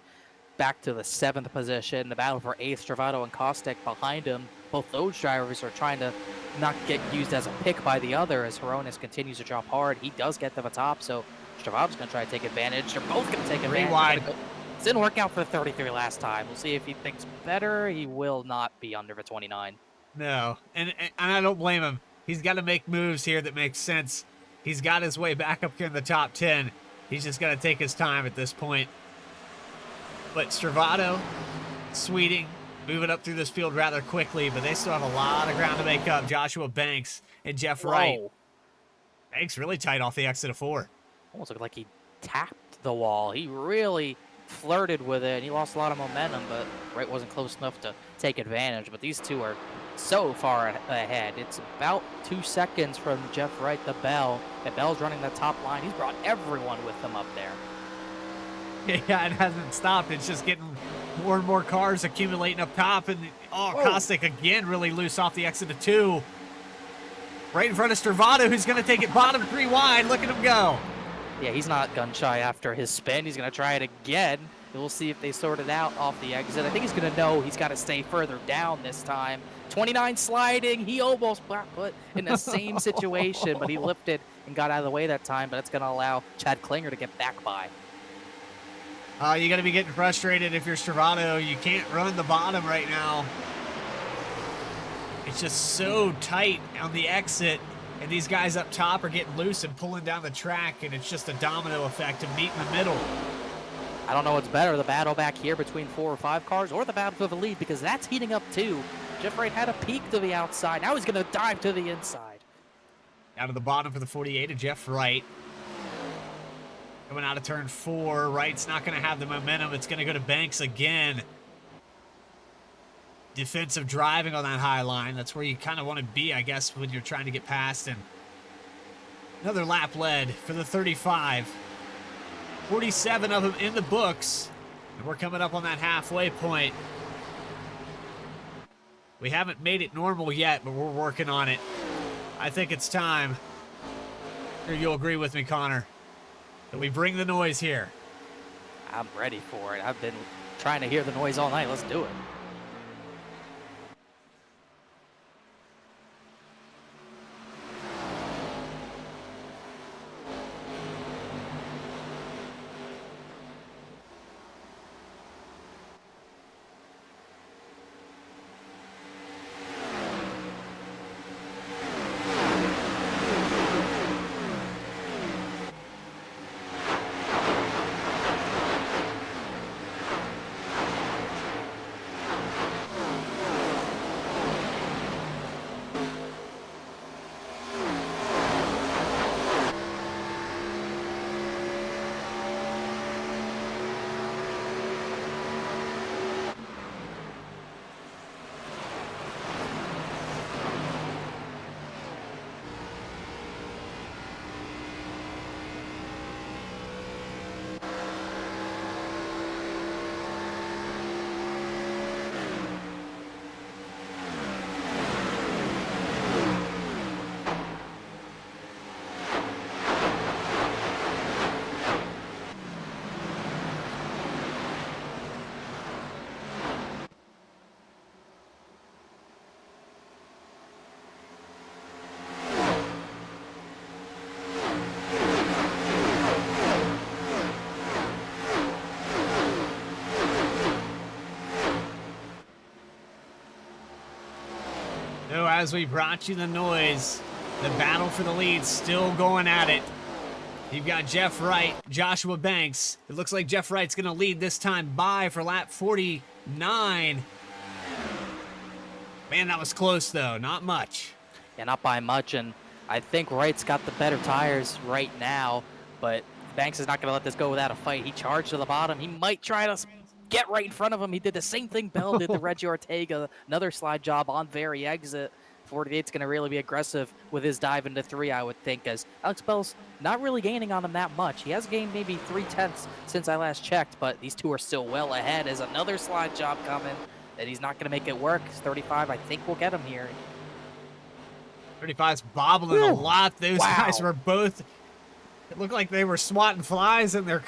back to the 7th position. The battle for 8th, Stravato and Kostic behind him. Both those drivers are trying to not get used as a pick by the other as Hronis continues to drop hard. He does get to the top, so Stravato's going to try to take advantage. They're both going to take advantage. Wide. It didn't work out for the 33 last time. We'll see if he thinks better. He will not be under the 29. No, and I don't blame him. He's got to make moves here that make sense. He's got his way back up here in the top 10. He's just got to take his time at this point. But Stravato, Sweeting, moving up through this field rather quickly, but they still have a lot of ground to make up. Joshua Banks and Jeff Wright. Banks really tight off the exit of 4. Almost looked like he tapped the wall. He really flirted with it, and he lost a lot of momentum, but Wright wasn't close enough to take advantage. But these two are so far ahead. It's about 2 seconds from Jeff Wright to Bell, and Bell's running the top line. He's brought everyone with him up there. Yeah, it hasn't stopped. It's just getting more and more cars accumulating up top. And, oh, Whoa. Kostic again really loose off the exit of 2. Right in front of Stravado, who's going to take it bottom 3 wide. Look at him go. Yeah, he's not gun shy after his spin. He's going to try it again. We'll see if they sort it out off the exit. I think he's going to know he's got to stay further down this time. 29 sliding. He almost got put in the same situation, but he lifted and got out of the way that time. But it's going to allow Chad Klinger to get back by. You got to be getting frustrated if you're Stravado. You can't run the bottom right now. It's just so tight on the exit, and these guys up top are getting loose and pulling down the track, and it's just a domino effect to meet in the middle. I don't know what's better, the battle back here between 4 or 5 cars or the battle for the lead, because that's heating up too. Jeff Wright had a peek to the outside. Now he's going to dive to the inside. Out of the bottom for the 48 of Jeff Wright. Coming out of turn 4. Wright's not going to have the momentum. It's going to go to Banks again. Defensive driving on that high line. That's where you kind of want to be, I guess, when you're trying to get past. And another lap led for the 35. 47 of them in the books. And we're coming up on that halfway point. We haven't made it normal yet, but we're working on it. I think it's time. Sure you'll agree with me, Connor, that we bring the noise here. I'm ready for it. I've been trying to hear the noise all night. Let's do it. So as we brought you the noise, the battle for the lead still going at it. You've got Jeff Wright, Joshua Banks. It looks like Jeff Wright's going to lead this time by for lap 49. Man, that was close, though. Not much. Yeah, not by much, and I think Wright's got the better tires right now, but Banks is not going to let this go without a fight. He charged to the bottom. He might try to get right in front of him. He did the same thing Bell did to Reggie Ortega. Another slide job on very exit. 48's going to really be aggressive with his dive into 3, I would think, as Alex Bell's not really gaining on him that much. He has gained maybe 3/10 since I last checked, but these two are still well ahead. As another slide job coming, and he's not going to make it work. 35, I think, will get him here. 35's bobbling a lot. Those Wow. guys were both, it looked like they were swatting flies, and they're,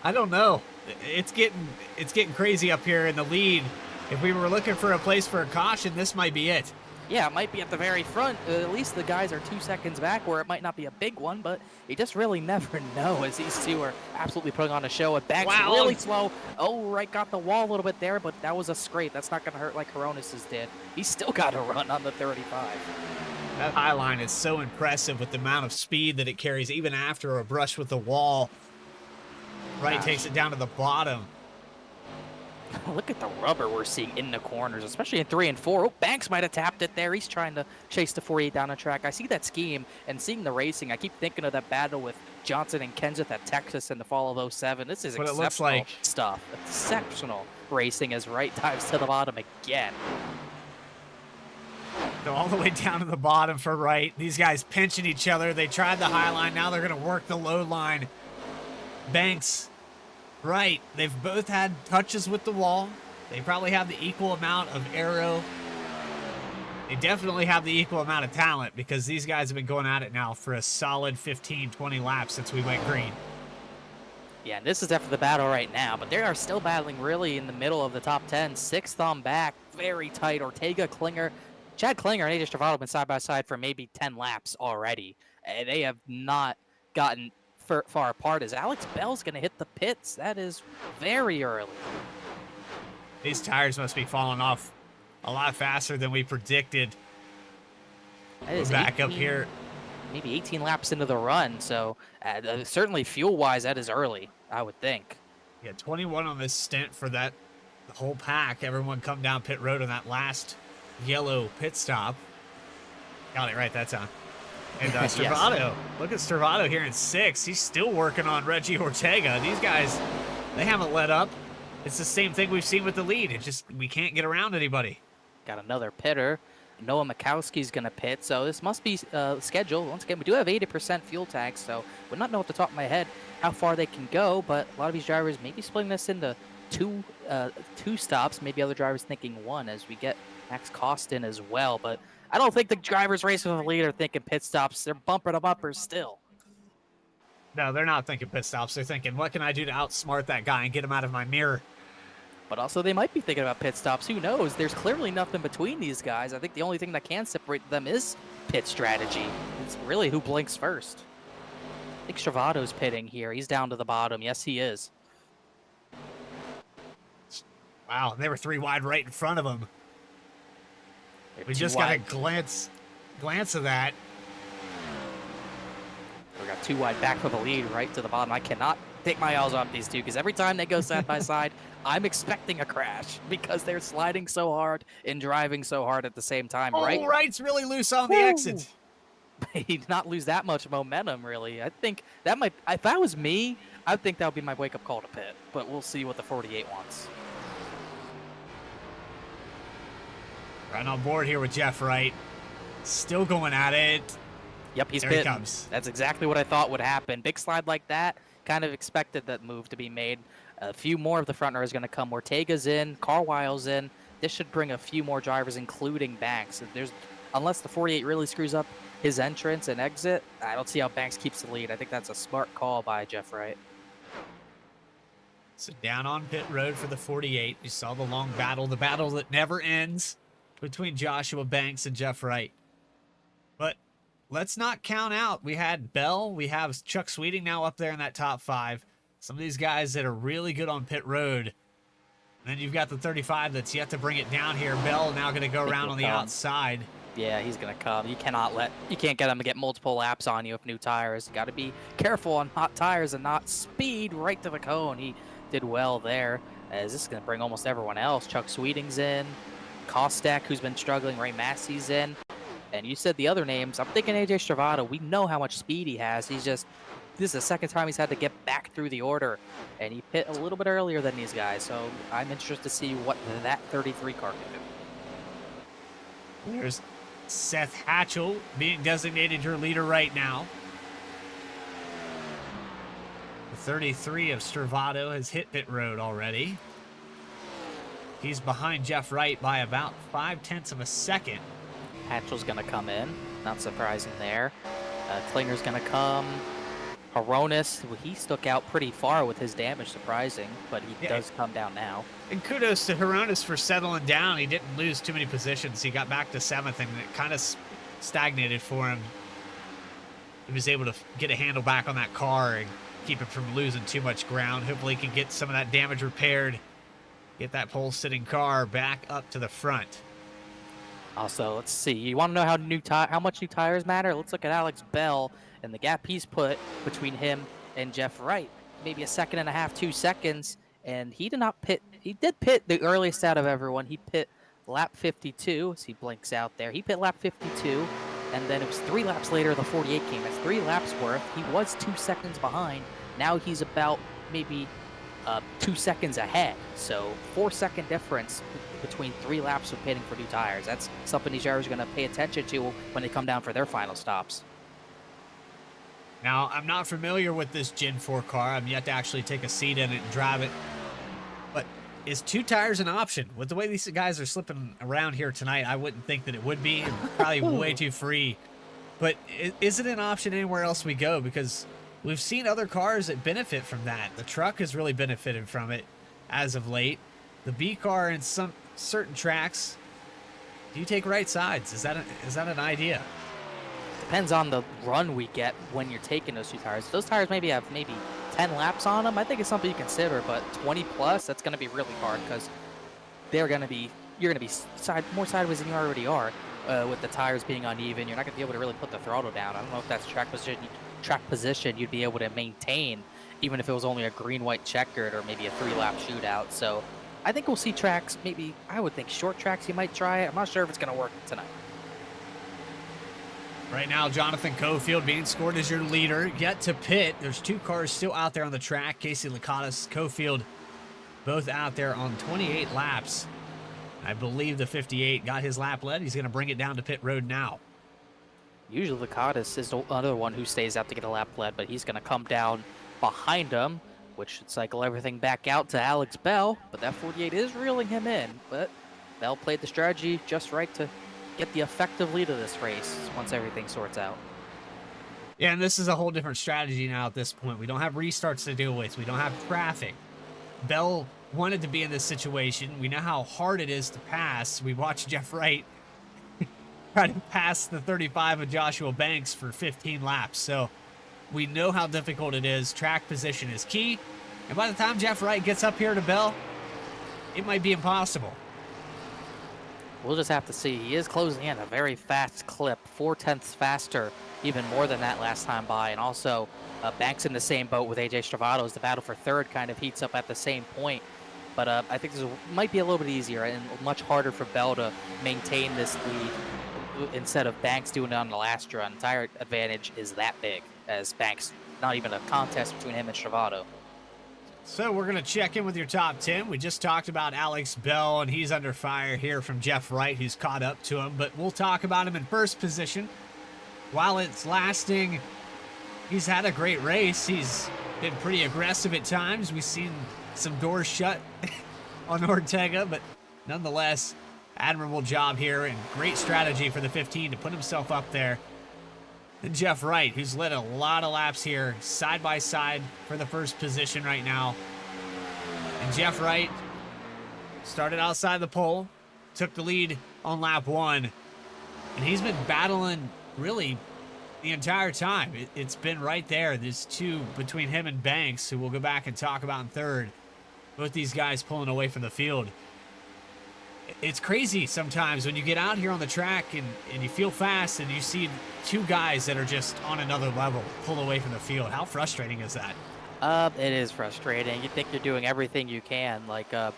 I don't know. It's getting crazy up here in the lead. If we were looking for a place for a caution, this might be it. Yeah, it might be at the very front. At least the guys are 2 seconds back, where it might not be a big one, but you just really never know, as these two are absolutely putting on a show. And Banks really slow. Oh, Wright got the wall a little bit there, but that was a scrape. That's not going to hurt like Coronis's did. He's still got to run on the 35. That high line is so impressive with the amount of speed that it carries, even after a brush with the wall. Wright takes it down to the bottom. Look at the rubber we're seeing in the corners, especially in 3 and 4. Oh, Banks might have tapped it there. He's trying to chase the 48 down the track. I see that scheme, and seeing the racing, I keep thinking of that battle with Johnson and Kenseth at Texas in the fall of 07. This is exceptional stuff. Exceptional racing as Wright dives to the bottom again. Go all the way down to the bottom for Wright. These guys pinching each other. They tried the high line. Now they're going to work the low line. Banks, Wright, they've both had touches with the wall. They probably have the equal amount of aero. They definitely have the equal amount of talent because these guys have been going at it now for a solid 15, 20 laps since we went green. Yeah, and this is after the battle right now, but they are still battling really in the middle of the top 10. Sixth on back, very tight. Ortega, Klinger, Chad Klinger and AJ Stravado have been side by side for maybe 10 laps already. And they have not gotten far apart as Alex Bell's going to hit the pits. That is very early. These tires must be falling off a lot faster than we predicted. We're back up here. Maybe 18 laps into the run, so certainly fuel-wise, that is early, I would think. Yeah, 21 on this stint for that the whole pack. Everyone come down pit road on that last yellow pit stop. Got it right that time. And Stravado, yes. Look at Stravado here in 6th. He's still working on Reggie Ortega. These guys, they haven't let up. It's the same thing we've seen with the lead. It's just we can't get around anybody. Got another pitter. Noah Mikowski's going to pit, so this must be scheduled. Once again, we do have 80% fuel tags, so would not know off the top of my head how far they can go, but a lot of these drivers may be splitting this into two stops, maybe other drivers thinking one as we get Max Costin as well, but I don't think the drivers racing with the lead are thinking pit stops. They're bumper to bumper still. No, they're not thinking pit stops. They're thinking, what can I do to outsmart that guy and get him out of my mirror? But also they might be thinking about pit stops. Who knows? There's clearly nothing between these guys. I think the only thing that can separate them is pit strategy. It's really who blinks first. I think Stravado's pitting here. He's down to the bottom. Yes, he is. Wow, they were 3 wide right in front of him. We just got a glance of that. We got 2 wide back for the lead, right to the bottom. I cannot take my eyes off these two because every time they go side by side, I'm expecting a crash because they're sliding so hard and driving so hard at the same time. Oh, Wright's really loose on the exit. He did not lose that much momentum, really. I think that might, if that was me, I think that would be my wake-up call to pit. But we'll see what the 48 wants. Right on board here with Jeff Wright. Still going at it. Yep, he's pitting. He comes. That's exactly what I thought would happen. Big slide like that. Kind of expected that move to be made. A few more of the front runners going to come. Ortega's in. Carwile's in. This should bring a few more drivers, including Banks. Unless the 48 really screws up his entrance and exit, I don't see how Banks keeps the lead. I think that's a smart call by Jeff Wright. So down on pit road for the 48. You saw the long battle, the battle that never ends between Joshua Banks and Jeff Wright. But let's not count out. We had Bell. We have Chuck Sweeting now up there in that top 5. Some of these guys that are really good on pit road. And then you've got the 35 that's yet to bring it down here. Bell now going to go around on the outside. Yeah, he's going to come. You can't get him to get multiple laps on you with new tires. You got to be careful on hot tires and not speed right to the cone. He did well there. As this is going to bring almost everyone else. Chuck Sweeting's in. Kostek, who's been struggling. Ray Massey's in. And you said the other names. I'm thinking AJ Stravado. We know how much speed he has. This is the second time he's had to get back through the order. And he pit a little bit earlier than these guys. So I'm interested to see what that 33 car can do. There's Seth Hatchell being designated your leader right now. The 33 of Stravado has hit pit road already. He's behind Jeff Wright by about 0.5 of a second. Hatchell's going to come in. Not surprising there. Klinger's going to come. Hronis, well, he stuck out pretty far with his damage, surprising, but he does come down now. And kudos to Hronis for settling down. He didn't lose too many positions. He got back to 7th, and it kind of stagnated for him. He was able to get a handle back on that car and keep it from losing too much ground. Hopefully he can get some of that damage repaired. Get that pole-sitting car back up to the front. Also, let's see. You want to know how much new tires matter? Let's look at Alex Bell and the gap he's put between him and Jeff Wright. Maybe 1.5 seconds, 2 seconds, and he did not pit. He did pit the earliest out of everyone. He pit lap 52, as he blinks out there. He pit lap 52, and then it was 3 laps later the 48 came. It's 3 laps worth. He was 2 seconds behind. Now he's about maybe 2 seconds ahead. So 4-second difference between 3 laps of pitting for new tires. That's something these drivers are going to pay attention to when they come down for their final stops. Now, I'm not familiar with this Gen 4 car. I'm yet to actually take a seat in it and drive it. But is 2 tires an option? With the way these guys are slipping around here tonight, I wouldn't think that it would be. Probably way too free. But is it an option anywhere else we go? Because we've seen other cars that benefit from that. The truck has really benefited from it as of late. The B car in some certain tracks. Do you take right sides? Is that an idea? Depends on the run we get when you're taking those 2 tires. Those tires maybe have 10 laps on them. I think it's something you consider, but 20 plus, that's going to be really hard because you're going to be more sideways than you already are with the tires being uneven. You're not going to be able to really put the throttle down. I don't know if that's track position you'd be able to maintain, even if it was only a green-white checkered or maybe a 3-lap shootout. So I think we'll see tracks, maybe, I would think short tracks you might try it. I'm not sure if it's going to work tonight. Right now, Jonathan Cofield being scored as your leader, yet to pit. There's 2 cars still out there on the track. Casey Lakatos, Cofield, both out there on 28 laps. I believe the 58 got his lap led. He's going to bring it down to pit road now. Usually Lakatos is the other one who stays out to get a lap led, but he's going to come down behind him, which should cycle everything back out to Alex Bell. But that 48 is reeling him in. But Bell played the strategy just right to get the effective lead of this race once everything sorts out. Yeah, and this is a whole different strategy now at this point. We don't have restarts to deal with. We don't have traffic. Bell wanted to be in this situation. We know how hard it is to pass. We watched Jeff Wright try to pass the 35 of Joshua Banks for 15 laps. So we know how difficult it is. Track position is key. And by the time Jeff Wright gets up here to Bell, it might be impossible. We'll just have to see. He is closing in a very fast clip, 0.4 faster, even more than that last time by. And also, Banks in the same boat with AJ Stravato as the battle for third kind of heats up at the same point. But I think this might be a little bit easier and much harder for Bell to maintain this lead instead of Banks doing it on the last run. Tire advantage is that big, as Banks, not even a contest between him and Stravato. So we're going to check in with your top 10. We just talked about Alex Bell, and he's under fire here from Jeff Wright, who's caught up to him. But we'll talk about him in first position. While it's lasting, he's had a great race. He's been pretty aggressive at times. We've seen some doors shut on Ortega, but nonetheless, admirable job here and great strategy for the 15 to put himself up there. And Jeff Wright, who's led a lot of laps here, side by side for the first position right now. And Jeff Wright started outside the pole, took the lead on lap 1, and he's been battling really the entire time. It's been right there. There's 2 between him and Banks, who we'll go back and talk about in third. Both these guys pulling away from the field. It's crazy sometimes when you get out here on the track and you feel fast and you see 2 guys that are just on another level pull away from the field. How frustrating is that? It is frustrating. You think you're doing everything you can. Like, I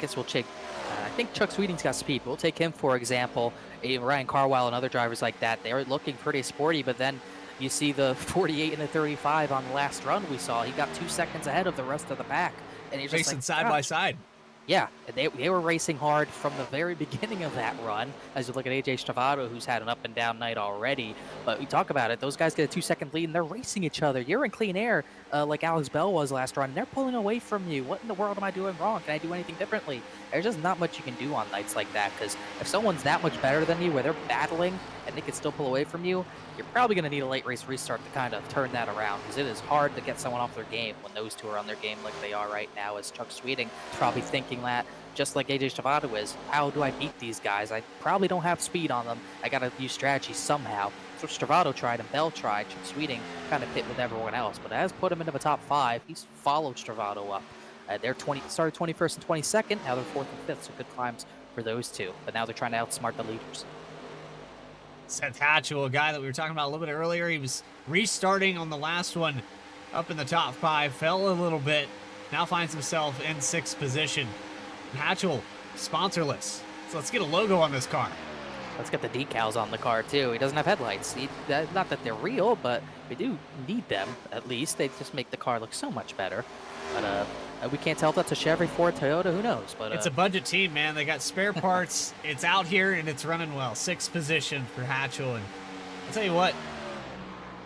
guess we'll take, I think Chuck Sweeting's got speed. We'll take him, for example. Ryan Carwile and other drivers like that, they're looking pretty sporty, but then you see the 48 and the 35 on the last run we saw. He got 2 seconds ahead of the rest of the pack. And he's just racing like, side by side. Yeah, they were racing hard from the very beginning of that run. As you look at AJ Stravato, who's had an up and down night already. But we talk about it, those guys get a 2-second lead and they're racing each other. You're in clean air like Alex Bell was last run. And they're pulling away from you. What in the world am I doing wrong? Can I do anything differently? There's just not much you can do on nights like that, because if someone's that much better than you, where they're battling and they can still pull away from you, you're probably going to need a late race restart to kind of turn that around, because it is hard to get someone off their game when those 2 are on their game like they are right now, as Chuck Sweeting is probably thinking that, just like AJ Stravato is. How do I beat these guys? I probably don't have speed on them. I got to use strategy somehow. So Stravato tried and Bell tried. Chuck Sweeting kind of pit with everyone else, but it has put him into the top 5. He's followed Stravato up. They're started 21st and 22nd. Now they're 4th and 5th, so good climbs for those 2. But now they're trying to outsmart the leaders. Seth Hatchell, a guy that we were talking about a little bit earlier, he was restarting on the last one up in the top 5, fell a little bit, now finds himself in 6th position. And Hatchell, sponsorless. So let's get a logo on this car. Let's get the decals on the car, too. He doesn't have headlights. Not that they're real, but we do need them, at least. They just make the car look so much better. But We can't tell if that's a Chevy, Ford, Toyota. Who knows? But It's a budget team, man. They got spare parts. It's out here, and it's running well. 6th position for Hatchell. And I'll tell you what,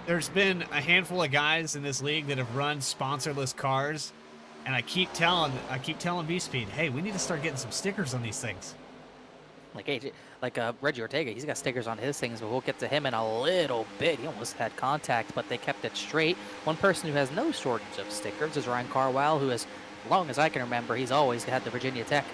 there's been a handful of guys in this league that have run sponsorless cars, and I keep telling VSPEED, hey, we need to start getting some stickers on these things. Like Reggie Ortega, he's got stickers on his things, but we'll get to him in a little bit. He almost had contact, but they kept it straight. One person who has no shortage of stickers is Ryan Carwile, who, as long as I can remember, he's always had the Virginia Tech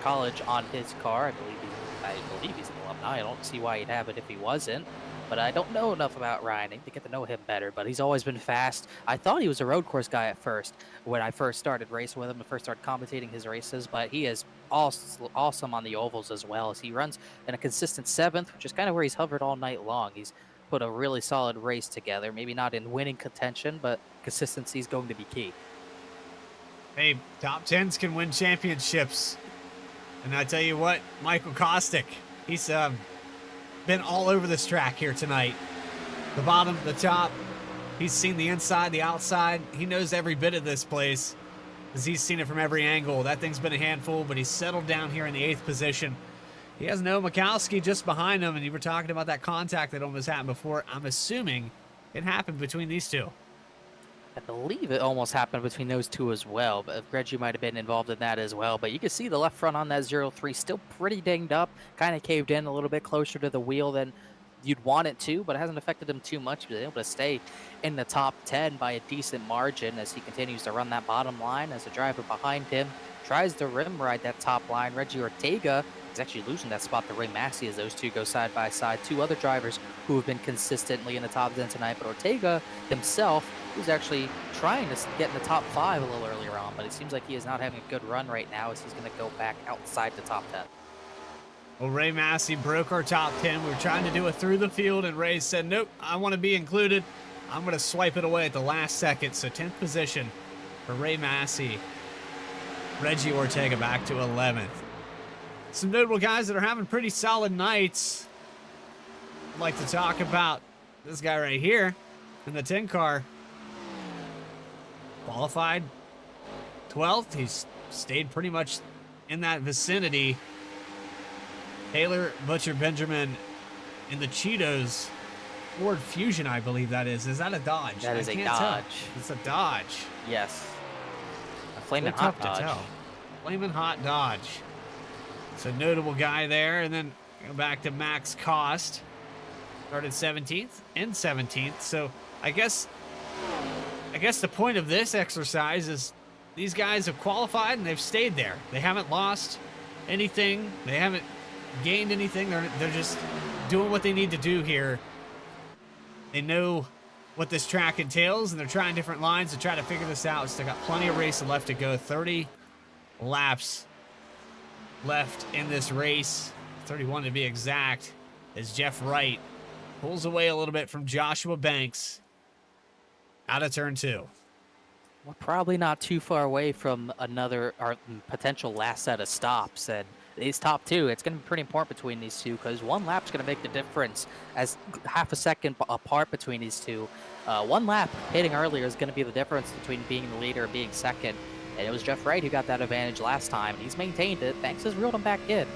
college on his car. I believe he's an alumni. I don't see why he'd have it if he wasn't. But I don't know enough about Ryan. I need to get to know him better, but he's always been fast. I thought he was a road course guy at first when I first started racing with him and first started commentating his races, but he is awesome on the ovals as well, as he runs in a consistent 7th, which is kind of where he's hovered all night long. He's put a really solid race together, maybe not in winning contention, but consistency is going to be key. Hey, top 10s can win championships. And I tell you what, Michael Kostick, he's been all over this track here tonight. The bottom, the top. He's seen the inside, the outside. He knows every bit of this place because he's seen it from every angle. That thing's been a handful, but he's settled down here in the 8th position. He has Noah Mikowski just behind him, and you were talking about that contact that almost happened before. I'm assuming it happened between these two. I believe it almost happened between those two as well, but Reggie might have been involved in that as well. But you can see the left front on that 03 still pretty dinged up, kind of caved in a little bit closer to the wheel than you'd want it to, but it hasn't affected him too much. He's been able to stay in the top 10 by a decent margin as he continues to run that bottom line as the driver behind him tries to rim ride that top line. Reggie Ortega is actually losing that spot to Ray Massey as those two go side by side. Two other drivers who have been consistently in the top 10 tonight, but Ortega himself was actually trying to get in the top 5 a little earlier on, but it seems like he is not having a good run right now as he's going to go back outside the top 10. Well, Ray Massey broke our top 10. We were trying to do it through the field, and Ray said, nope, I want to be included. I'm going to swipe it away at the last second. So 10th position for Ray Massey. Reggie Ortega back to 11th. Some notable guys that are having pretty solid nights. I'd like to talk about this guy right here in the 10 car. Qualified 12th. He's stayed pretty much in that vicinity. Taylor Butcher Benjamin in the Cheetos Ford Fusion, I believe that is. Is that a Dodge? That is a Dodge. Tell. It's a Dodge. Yes. A flaming hot Dodge. To tell. Flaming hot Dodge. It's a notable guy there. And then go back to Max Cost. Started 17th and 17th. So I guess the point of this exercise is these guys have qualified and they've stayed there. They haven't lost anything. They haven't gained anything. They're just doing what they need to do here. They know what this track entails, and they're trying different lines to try to figure this out. So they got plenty of race left to go. 30 laps left in this race, 31 to be exact, as Jeff Wright pulls away a little bit from Joshua Banks out of turn 2. We're probably not too far away from another or potential last set of stops, and these top 2, it's going to be pretty important between these two because one lap's going to make the difference as half a second apart between these two. One lap hitting earlier is going to be the difference between being the leader and being second, and it was Jeff Wright who got that advantage last time, and he's maintained it. Banks has reeled him back in,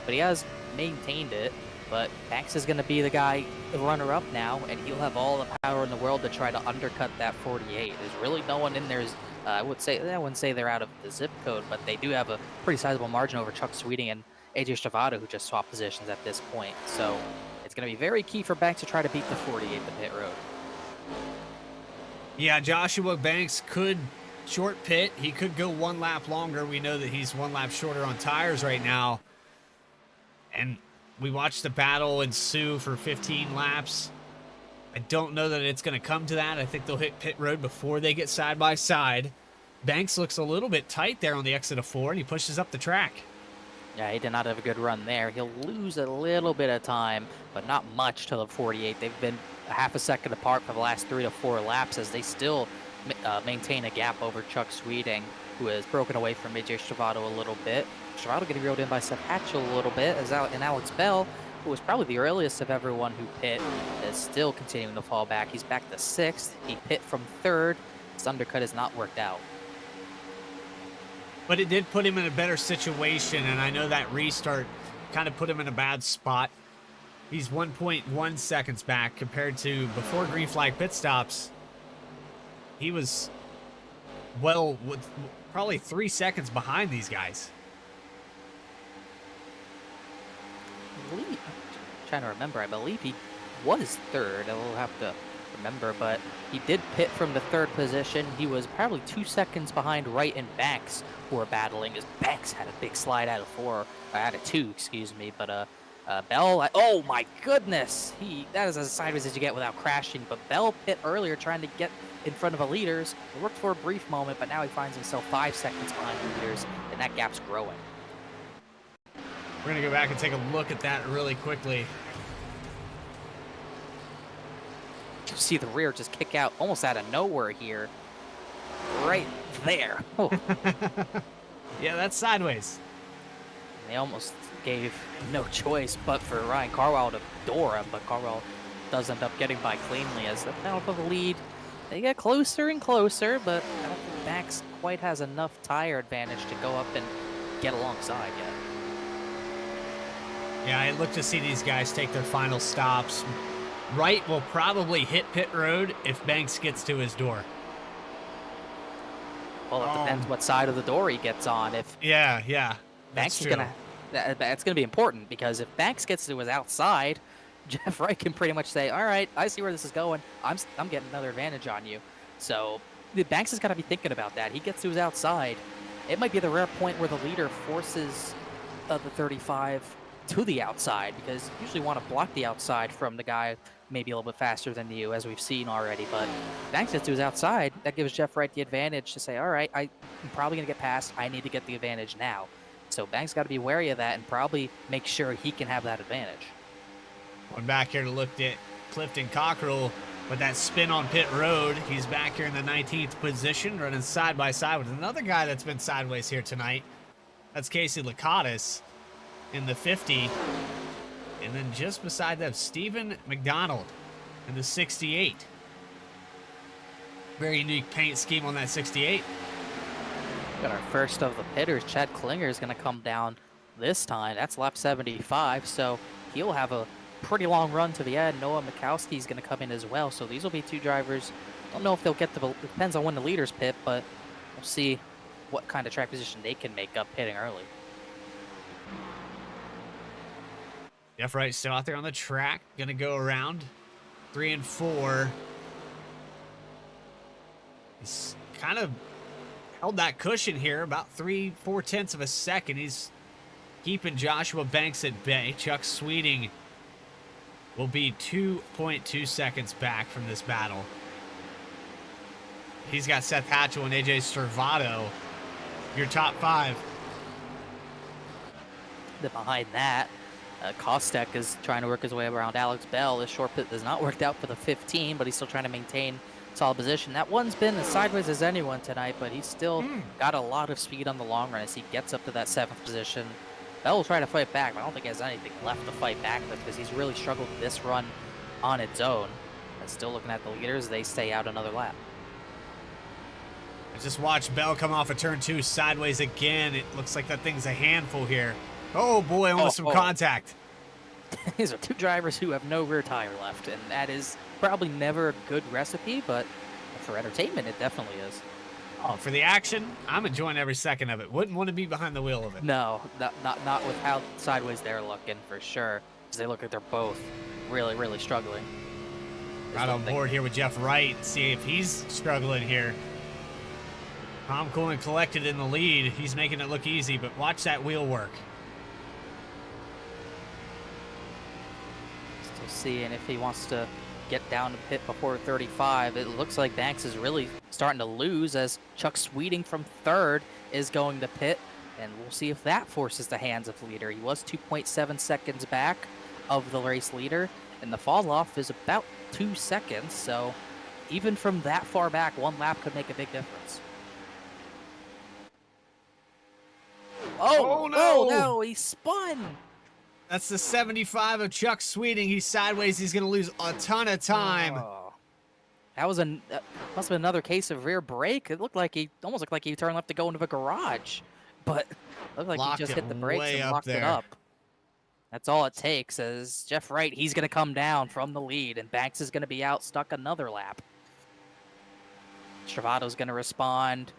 but he has maintained it. But Banks is going to be the guy, the runner-up now, and he'll have all the power in the world to try to undercut that 48. There's really no one in there. I wouldn't say they're out of the zip code, but they do have a pretty sizable margin over Chuck Sweeting and AJ Stravado, who just swapped positions at this point. So it's going to be very key for Banks to try to beat the 48 the pit road. Yeah, Joshua Banks could short pit. He could go one lap longer. We know that he's one lap shorter on tires right now. And we watched the battle ensue for 15 laps. I don't know that it's going to come to that. I think they'll hit pit road before they get side by side. Banks looks a little bit tight there on the exit of 4, and he pushes up the track. Yeah, he did not have a good run there. He'll lose a little bit of time, but not much to the 48. They've been a half a second apart for the last 3 to 4 laps as they still maintain a gap over Chuck Sweeting, who has broken away from AJ Stravado a little bit. Stravado getting reeled in by Seth Hatchell a little bit, and Alex Bell, who was probably the earliest of everyone who pit, is still continuing to fall back. He's back to 6th. He pit from 3rd. His undercut has not worked out. But it did put him in a better situation, and I know that restart kind of put him in a bad spot. He's 1.1 seconds back compared to before green flag pit stops. He was, well, probably 3 seconds behind these guys. I'm trying to remember. I believe he was third. I will have to remember, but he did pit from the third position. He was probably 2 seconds behind Wright and Banks, who were battling, as Banks had a big slide out of 2, excuse me. But Bell, oh my goodness, that is as sideways as you get without crashing. But Bell pit earlier trying to get in front of the leaders. It worked for a brief moment, but now he finds himself 5 seconds behind the leaders, and that gap's growing. We're going to go back and take a look at that really quickly. You see the rear just kick out almost out of nowhere here. Right there. Oh. Yeah, that's sideways. They almost gave no choice but for Ryan Carwell to door him, but Carwell does end up getting by cleanly as the battle for the lead. They get closer and closer, but I don't think Max quite has enough tire advantage to go up and get alongside yet. Yeah, I look to see these guys take their final stops. Wright will probably hit pit road if Banks gets to his door. Well, it depends what side of the door he gets on. If yeah, Banks that's is gonna, that's gonna be important, because if Banks gets to his outside, Jeff Wright can pretty much say, "All right, I see where this is going. I'm getting another advantage on you." So Banks has got to be thinking about that. He gets to his outside. It might be the rare point where the leader forces the 35 to the outside, because you usually want to block the outside from the guy maybe a little bit faster than you, as we've seen already. But Banks gets to his outside. That gives Jeff Wright the advantage to say, all right, I'm probably going to get past. I need to get the advantage now. So Banks got to be wary of that and probably make sure he can have that advantage. Going back here to look at Clifton Cockrell with that spin on pit road. He's back here in the 19th position, running side by side with another guy that's been sideways here tonight. That's Casey Lakatos in the 50. And then just beside them, Stephen McDonald in the 68. Very unique paint scheme on that 68. Got our first of the pitters. Chad Klinger is going to come down this time. That's lap 75, so he'll have a pretty long run to the end. Noah Mikowski is going to come in as well, so these will be two drivers. Don't know if they'll get the, depends on when the leaders pit, but we'll see what kind of track position they can make up pitting early. Jeff Wright still out there on the track. Going to go around 3 and 4. He's kind of held that cushion here, about 3/4 tenths of a second. He's keeping Joshua Banks at bay. Chuck Sweeting will be 2.2 seconds back from this battle. He's got Seth Hatchell and AJ Servato, your top 5. Then behind that, Kostek is trying to work his way around Alex Bell. This short pit has not worked out for the 15, but he's still trying to maintain solid position. That one's been as sideways as anyone tonight, but he's still got a lot of speed on the long run as he gets up to that 7th position. Bell will try to fight back, but I don't think he has anything left to fight back with, because he's really struggled with this run on its own. And still looking at the leaders, they stay out another lap. I just watched Bell come off of turn 2 sideways again. It looks like that thing's a handful here. Oh boy, almost some contact. These are two drivers who have no rear tire left, and that is probably never a good recipe, but for entertainment, it definitely is. Oh, for the action, I'm enjoying every second of it. Wouldn't want to be behind the wheel of it. No, not with how sideways they're looking, for sure, because they look like they're both really, really struggling. Right on board here with Jeff Wright. See if he's struggling here. Calm, cool, and collected in the lead. He's making it look easy, but watch that wheel work. Still seeing if he wants to get down to pit before 35. It looks like Banks is really starting to lose, as Chuck Sweeting from 3rd is going to pit, and we'll see if that forces the hands of the leader. He was 2.7 seconds back of the race leader, and the fall off is about 2 seconds, so even from that far back, one lap could make a big difference. Oh no, he spun. That's the 75 of Chuck Sweeting. He's sideways. He's going to lose a ton of time. Oh. That was must have been another case of rear brake. It looked like almost looked like he turned left to go into a garage. but looked like Locked he just it hit the brakes way and up locked it there. up. That's all it takes. As Jeff Wright, he's going to come down from the lead, and Banks is going to be out stuck another lap. Travato's going to respond.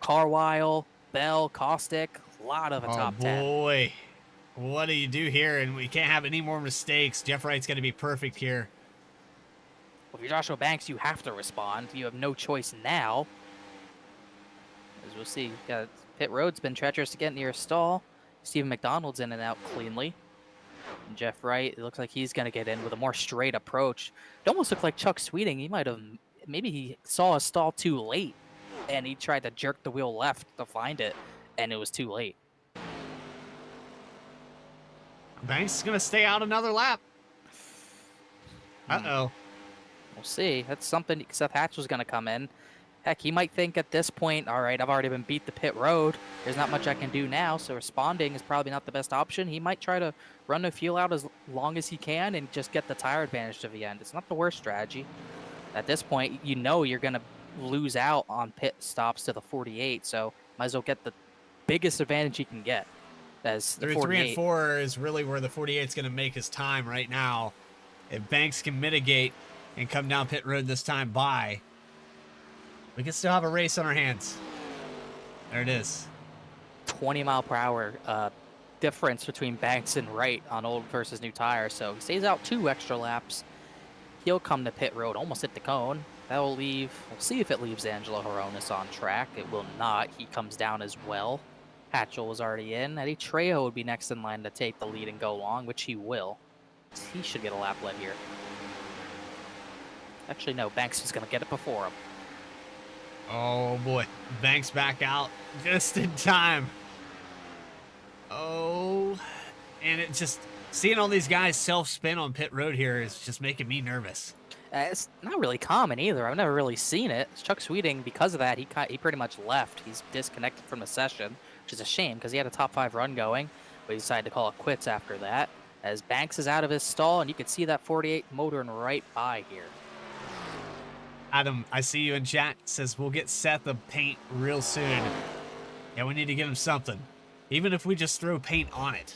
Carwile, Bell, Caustic, a lot of a Oh top 10. boy, what do you do here? And we can't have any more mistakes. Jeff Wright's going to be perfect here. Well, if you're Joshua Banks, you have to respond. You have no choice now. As we'll see, pit road's been treacherous to get near a stall. Stephen McDonald's in and out cleanly. And Jeff Wright, it looks like he's going to get in with a more straight approach. It almost looked like Chuck Sweeting. He might have, maybe he saw a stall too late, and he tried to jerk the wheel left to find it, and it was too late. Banks is going to stay out another lap. Uh-oh. We'll see. That's something Seth Hatch was going to come in. Heck, he might think at this point, all right, I've already been beat the pit road. There's not much I can do now, so responding is probably not the best option. He might try to run the fuel out as long as he can and just get the tire advantage to the end. It's not the worst strategy. At this point, you know you're going to lose out on pit stops to the 48, so might as well get the biggest advantage you can get. As the 3 and 4 is really where the 48 is going to make his time right now. If Banks can mitigate and come down pit road this time by, we can still have a race on our hands. There it is. 20-mile-per-hour difference between Banks and Wright on old versus new tires, so he stays out 2 extra laps. He'll come to pit road, almost hit the cone. That will leave, we'll see if it leaves Angelo Horonis on track. It will not. He comes down as well. Hatchell was already in. Eddie Trejo would be next in line to take the lead and go long, which he will. He should get a lap led here. Actually, no, Banks is going to get it before him. Oh boy, Banks back out just in time. Oh, and it just, seeing all these guys self-spin on pit road here is just making me nervous. It's not really common either. I've never really seen it. Chuck Sweeting, because of that, he pretty much left. He's disconnected from the session, which is a shame because he had a top 5 run going, but he decided to call it quits after that. As Banks is out of his stall, and you can see that 48 motoring right by here. Adam, I see you in chat. Says we'll get Seth a paint real soon. Yeah, we need to get him something. Even if we just throw paint on it.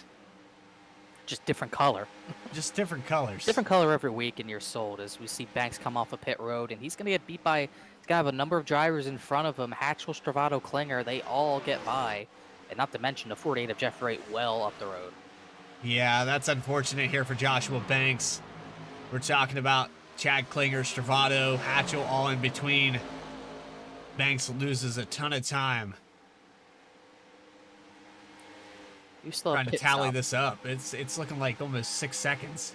Just different color. Just different colors. Different color every week, and you're sold. As we see Banks come off a pit road, and he's going to get beat by, he's going to have a number of drivers in front of him. Hatchell, Stravato, Klinger, they all get by. And not to mention the 48 of Jeff Wright well up the road. Yeah, that's unfortunate here for Joshua Banks. We're talking about Chad Klinger, Stravato, Hatchell, all in between. Banks loses a ton of time. You still Trying have to tally stop. this up. It's looking like almost 6 seconds.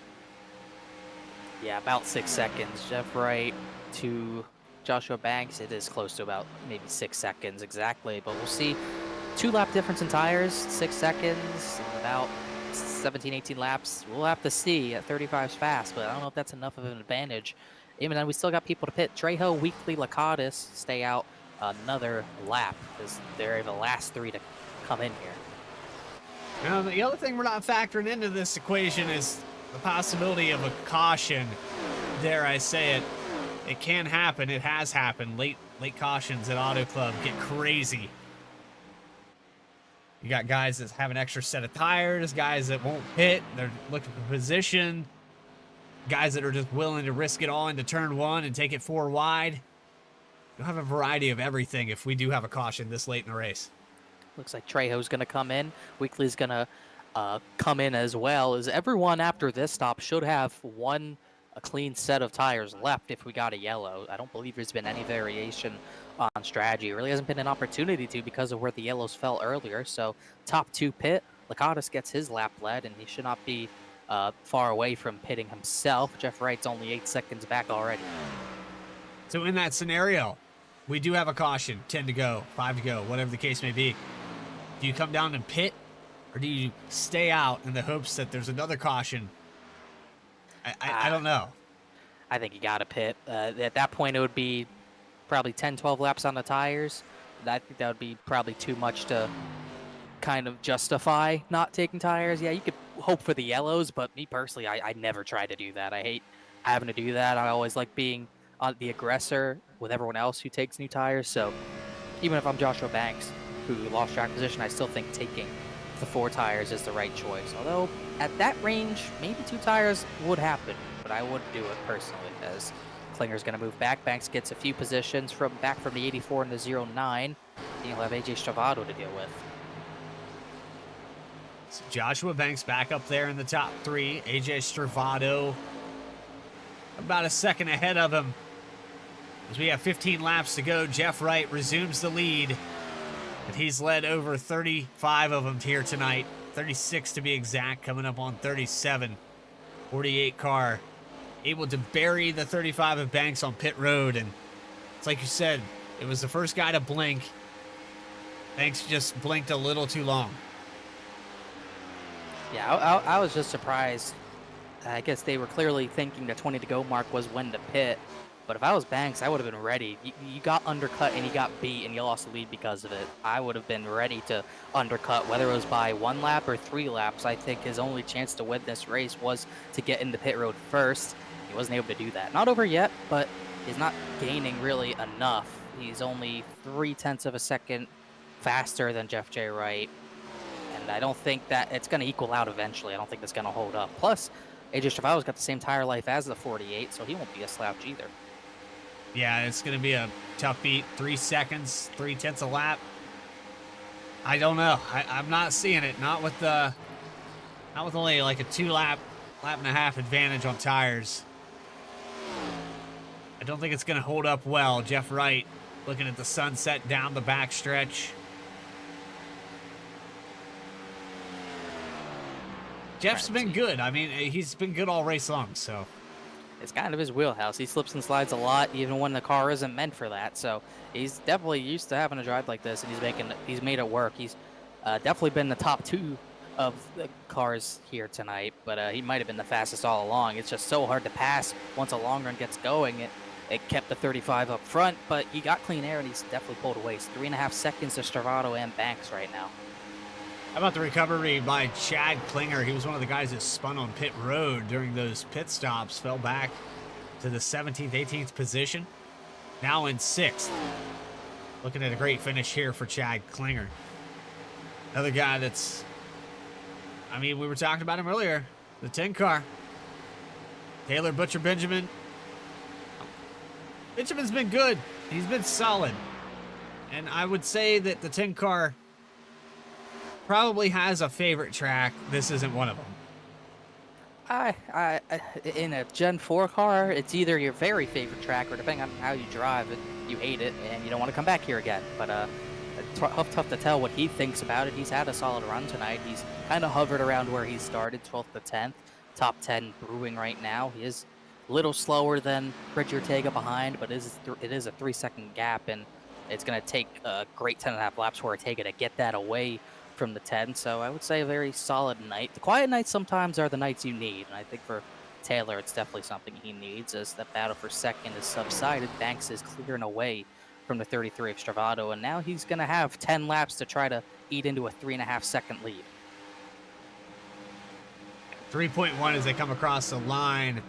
Yeah, about 6 seconds. Jeff Wright to Joshua Banks. It is close to about maybe 6 seconds exactly, but we'll see. 2-lap difference in tires, 6 seconds, about 17, 18 laps. We'll have to see. At 35's fast, but I don't know if that's enough of an advantage. Even then, we still got people to pit. Trejo, Weekly, Lakatis stay out another lap because they're the last 3 to come in here. Now, the other thing we're not factoring into this equation is the possibility of a caution. Dare I say it? It can happen. It has happened. Late cautions at Auto Club get crazy. You got guys that have an extra set of tires, guys that won't pit, they're looking for position, guys that are just willing to risk it all into turn 1 and take it 4 wide. You'll have a variety of everything if we do have a caution this late in the race. Looks like Trejo's going to come in. Weekly's going to come in as well. As everyone after this stop should have a clean set of tires left if we got a yellow. I don't believe there's been any variation on strategy. It really hasn't been an opportunity to because of where the yellows fell earlier. So top 2 pit. Lakatos gets his lap led, and he should not be far away from pitting himself. Jeff Wright's only 8 seconds back already. So in that scenario, we do have a caution, 10 to go, 5 to go, whatever the case may be. Do you come down and pit, or do you stay out in the hopes that there's another caution? I don't know. I think you got to pit. At that point, it would be probably 10, 12 laps on the tires. I think that would be probably too much to kind of justify not taking tires. Yeah, you could hope for the yellows, but me personally, I never try to do that. I hate having to do that. I always like being the aggressor with everyone else who takes new tires. So even if I'm Joshua Banks, who lost track position, I still think taking the 4 tires is the right choice. Although at that range, maybe 2 tires would happen, but I would do it personally as Klinger's going to move back. Banks gets a few positions back from the 84 and the 09. He'll have AJ Stravado to deal with. So Joshua Banks back up there in the top 3. AJ Stravado about a second ahead of him. As we have 15 laps to go, Jeff Wright resumes the lead. And he's led over 35 of them here tonight. 36 to be exact, coming up on 37. 48 car. Able to bury the 35 of Banks on pit road. And it's like you said, it was the first guy to blink. Banks just blinked a little too long. Yeah, I was just surprised. I guess they were clearly thinking the 20 to go mark was when to pit. But if I was Banks, I would have been ready. You got undercut and you got beat and you lost the lead because of it. I would have been ready to undercut, whether it was by 1 lap or 3 laps. I think his only chance to win this race was to get in the pit road first. He wasn't able to do that. Not over yet, but he's not gaining really enough. He's only 0.3 of a second faster than Jeff J. Wright. And I don't think that it's going to equal out eventually. I don't think that's going to hold up. Plus, AJ Stravado's got the same tire life as the 48, so he won't be a slouch either. Yeah, it's going to be a tough beat. 3 seconds, 0.3 a lap. I don't know. I'm not seeing it. Not with only like a 2-lap and a half advantage on tires. I don't think it's going to hold up well. Jeff Wright looking at the sunset down the backstretch. Jeff's been good. I mean, he's been good all race long, so. It's kind of his wheelhouse. He slips and slides a lot, even when the car isn't meant for that. So he's definitely used to having a drive like this, and he's made it work. He's definitely been the top 2 of the cars here tonight, but he might have been the fastest all along. It's just so hard to pass once a long run gets going. It kept the 35 up front, but he got clean air, and he's definitely pulled away. It's 3.5 seconds to Stravado and Banks right now. How about the recovery by Chad Klinger? He was one of the guys that spun on pit road during those pit stops, fell back to the 17th, 18th position. Now in 6th. Looking at a great finish here for Chad Klinger. Another guy that's, I mean, we were talking about him earlier. The 10 car. Taylor Butcher Benjamin. Benjamin's been good. He's been solid. And I would say that the 10 car probably has a favorite track. This isn't one of them. In a Gen 4 car, it's either your very favorite track, or depending on how you drive it, you hate it and you don't want to come back here again. But it's tough to tell what he thinks about it. He's had a solid run tonight. He's kind of hovered around where he started, 12th to 10th, top 10 brewing right now. He is a little slower than Richie Ortega behind, but it is a 3-second gap, and it's going to take a great 10.5 laps for Ortega to get that away from the 10, so I would say a very solid night. The quiet nights sometimes are the nights you need, and I think for Taylor, it's definitely something he needs as the battle for second is subsided. Banks is clearing away from the 33 of Stravado, and now he's going to have 10 laps to try to eat into a 3.5 second lead. 3.1 as they come across the line.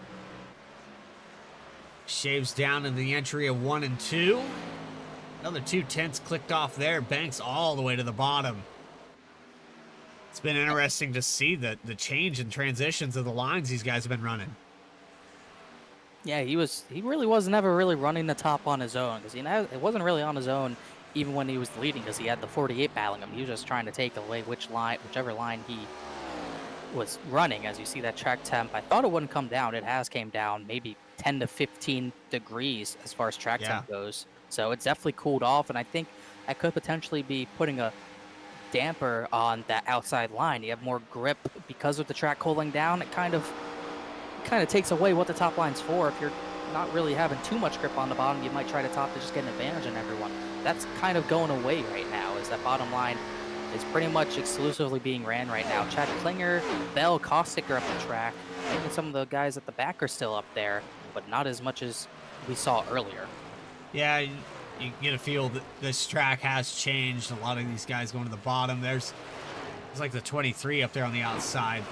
Shaves down in the entry of 1 and 2. Another 2/10 clicked off there. Banks all the way to the bottom. It's been interesting to see the change in transitions of the lines these guys have been running. Yeah, he really was never really running the top on his own, because it wasn't really on his own even when he was leading, because he had the 48 battling him. He was just trying to take away whichever line he was running. As you see that track temp, I thought it wouldn't come down. It has came down maybe 10 to 15 degrees as far as track temp goes. So it's definitely cooled off, and I think I could potentially be putting a damper on that outside line. You have more grip because of the track cooling down. It kind of takes away what the top line's for. If you're not really having too much grip on the bottom, you might try to top to just get an advantage on everyone. That's kind of going away right now, as that bottom line is pretty much exclusively being ran right now. Chad Klinger, Bell, Caustic are up the track. Even some of the guys at the back are still up there, but not as much as we saw earlier. Yeah, you get a feel that this track has changed. A lot of these guys going to the bottom. There's like the 23 up there on the outside.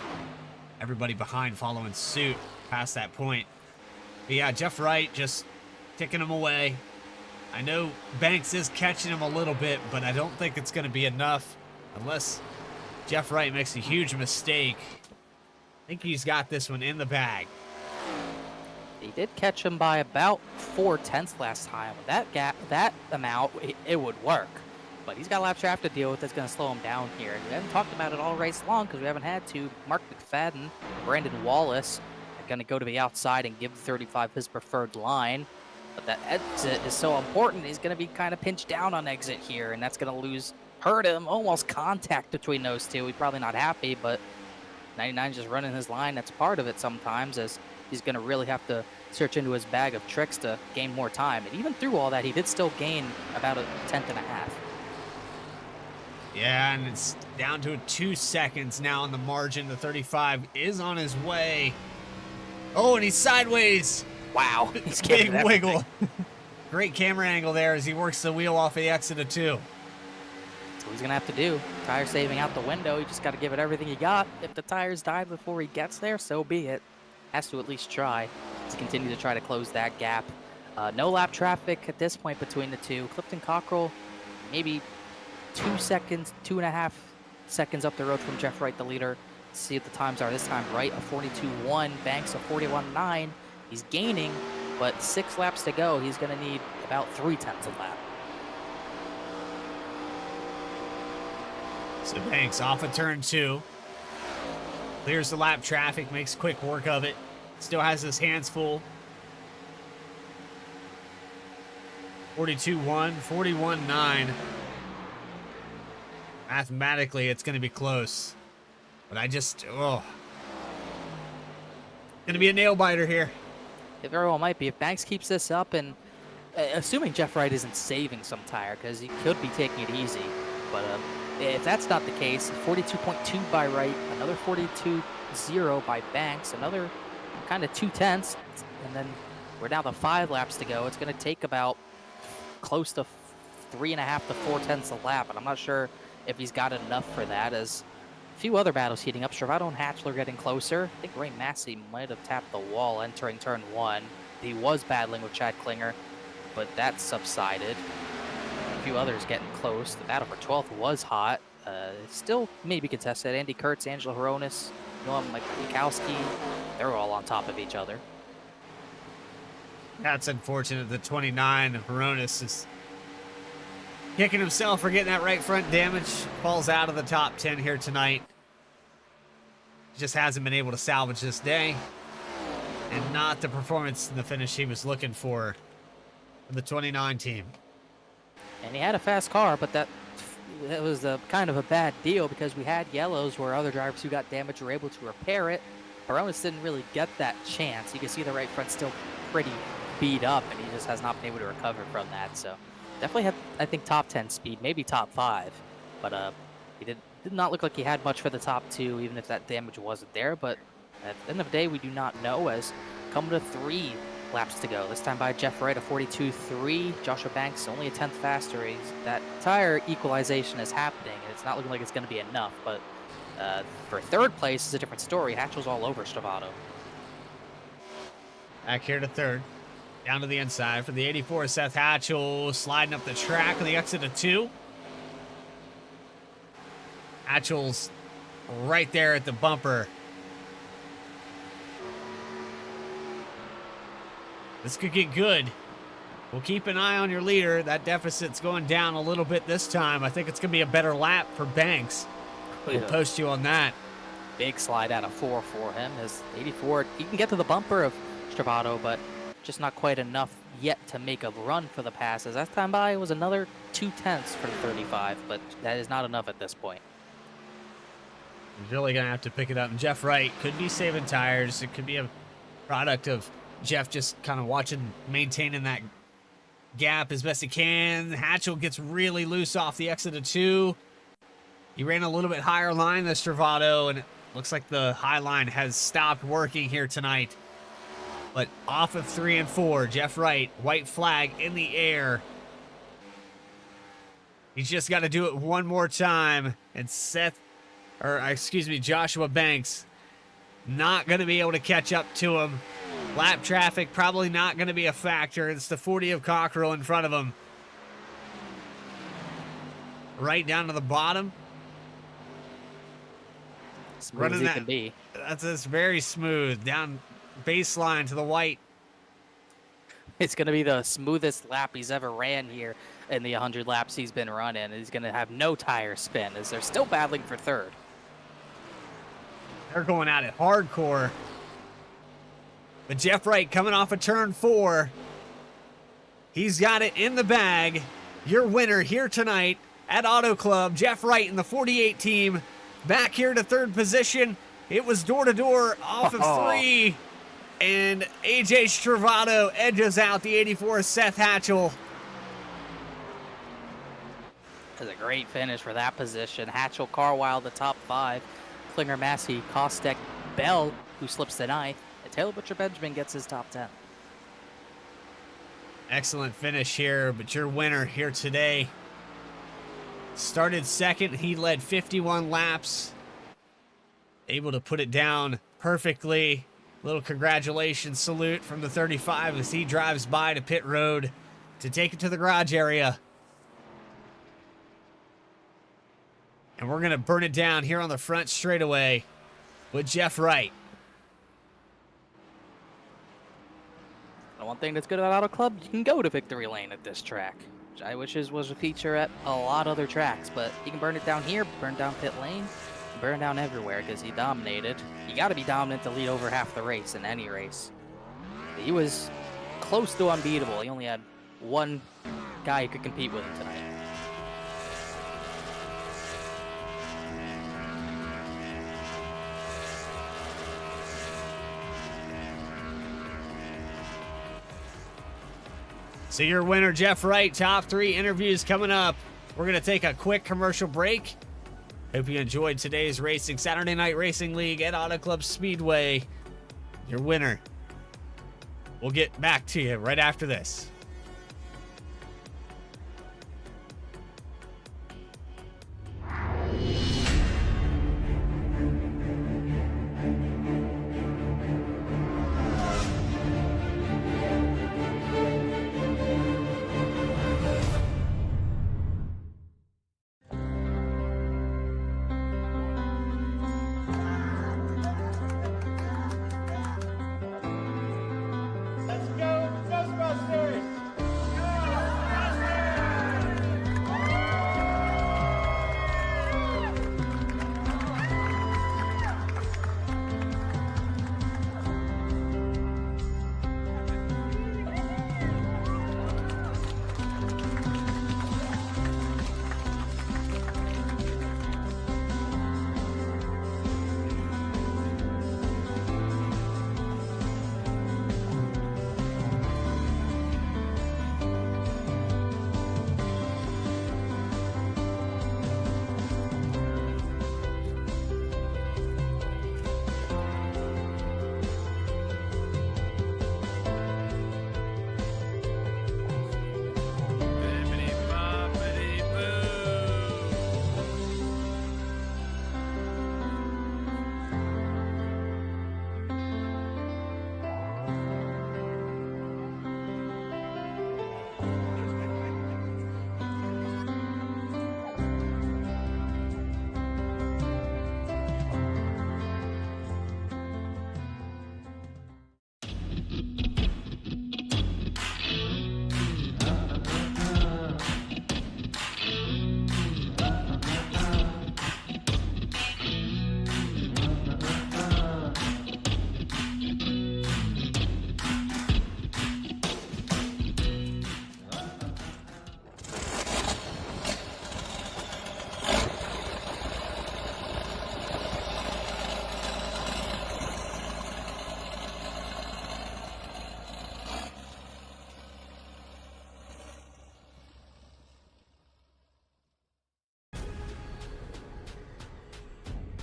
Everybody behind following suit past that point. But yeah, Jeff Wright just ticking them away. I know Banks is catching him a little bit, but I don't think it's going to be enough unless Jeff Wright makes a huge mistake. I think he's got this one in the bag. He did catch him by about 4/10 last time. With that gap, that amount, it would work. But he's got a lap traffic to deal with that's going to slow him down here. We haven't talked about it all race long because we haven't had to. Mark McFadden, Brandon Wallace are going to go to the outside and give the 35 his preferred line. But that exit is so important. He's going to be kind of pinched down on exit here, and that's going to hurt him. Almost contact between those two. He's probably not happy, but 99 just running his line. That's part of it sometimes, as he's going to really have to search into his bag of tricks to gain more time. And even through all that, he did still gain about 1/10 and a half. Yeah, and it's down to 2 seconds now on the margin. The 35 is on his way. Oh, and he's sideways. Wow. He's Big wiggle. Great camera angle there as he works the wheel off the exit of 2. That's what he's going to have to do. Tire saving out the window. You just got to give it everything you got. If the tires die before he gets there, so be it. Has to at least try to continue to try to close that gap. No lap traffic at this point between the two. Clifton Cockrell, maybe 2 seconds, 2.5 seconds up the road from Jeff Wright, the leader. Let's see what the times are this time. Wright, a 42.1. Banks, a 41.9. He's gaining, but 6 laps to go. He's going to need about 3/10 a lap. So Banks off of turn 2. Clears the lap traffic, makes quick work of it. Still has his hands full. 42.1, 41.9. Mathematically, it's going to be close. But going to be a nail biter here. It very well might be. If Banks keeps this up, and assuming Jeff Wright isn't saving some tire, because he could be taking it easy. But if that's not the case, 42.2 by Wright, another 42.0 by Banks, another kind of 2/10, and then we're down to 5 laps to go. It's going to take about close to 3.5 to 4/10 a lap, and I'm not sure if he's got enough for that, as a few other battles heating up. Stravado and Hatchler getting closer. I think Ray Massey might have tapped the wall entering turn 1. He was battling with Chad Klinger, but that subsided. A few others getting close. The battle for 12th was hot. Still maybe contested. Andy Kurtz, Angelo Horonis, Noam Mikowski, they're all on top of each other. That's unfortunate. The 29, Horonis, is kicking himself for getting that right front damage. Falls out of the top 10 here tonight. Just hasn't been able to salvage this day. And not the performance in the finish he was looking for the 29 team. And he had a fast car, but that was kind of a bad deal, because we had yellows where other drivers who got damaged were able to repair it. Baronis didn't really get that chance. You can see the right front still pretty beat up, and he just has not been able to recover from that. So definitely had, I think, top 10 speed, maybe top 5. But he did not look like he had much for the top 2, even if that damage wasn't there. But at the end of the day, we do not know, as coming to 3 laps to go. This time by Jeff Wright, a 42.3. Joshua Banks only a 10th faster. That tire equalization is happening, and it's not looking like it's going to be enough. But for 3rd place is a different story. Hatchel's all over Stravado. Back here to 3rd. Down to the inside for the 84, Seth Hatchell, sliding up the track on the exit of 2. Hatchell's right there at the bumper. This could get good. We'll keep an eye on your leader. That deficit's going down a little bit this time. I think it's going to be a better lap for Banks. We'll post you on that. Big slide out of 4 for him. His 84, he can get to the bumper of Stravado, but just not quite enough yet to make a run for the passes. That time by was another 2/10 for the 35, but that is not enough at this point. He's really going to have to pick it up. And Jeff Wright could be saving tires. It could be a product of Jeff just kind of maintaining that gap as best he can. Hatchell gets really loose off the exit of 2. He ran a little bit higher line than Stravado, and it looks like the high line has stopped working here tonight. But off of 3 and 4, Jeff Wright, white flag in the air. He's just got to do it one more time. And Joshua Banks not going to be able to catch up to him. Lap traffic probably not going to be a factor. It's the 40 of Cockrell in front of him. Right down to the bottom. Smooth as it can be. That's very smooth. Down baseline to the white. It's going to be the smoothest lap he's ever ran here in the 100 laps he's been running. He's going to have no tire spin as they're still battling for third. They're going at it hardcore. But Jeff Wright coming off of turn 4. He's got it in the bag. Your winner here tonight at Auto Club, Jeff Wright in the 48 team. Back here to third position. It was door-to-door off of 3. And AJ Stravato edges out the 84 Seth Hatchell. That's a great finish for that position. Hatchell, Carwile, the top 5. Klinger, Massey, Kostek, Bell, who slips to 9th. And Taylor Butcher-Benjamin gets his top 10. Excellent finish here, but your winner here today started second. He led 51 laps. Able to put it down perfectly. Little congratulations salute from the 35 as he drives by to pit road to take it to the garage area. And we're going to burn it down here on the front straightaway with Jeff Wright. The one thing that's good about Auto Club, you can go to victory lane at this track, which I wish was a feature at a lot of other tracks, but you can burn it down here, burn down pit lane, burn down everywhere because he dominated. You got to be dominant to lead over half the race in any race. He was close to unbeatable. He only had one guy who could compete with him tonight. So your winner, Jeff Wright. Top 3 interviews coming up. We're going to take a quick commercial break. Hope you enjoyed today's racing. Saturday Night Racing League at Auto Club Speedway. Your winner. We'll get back to you right after this.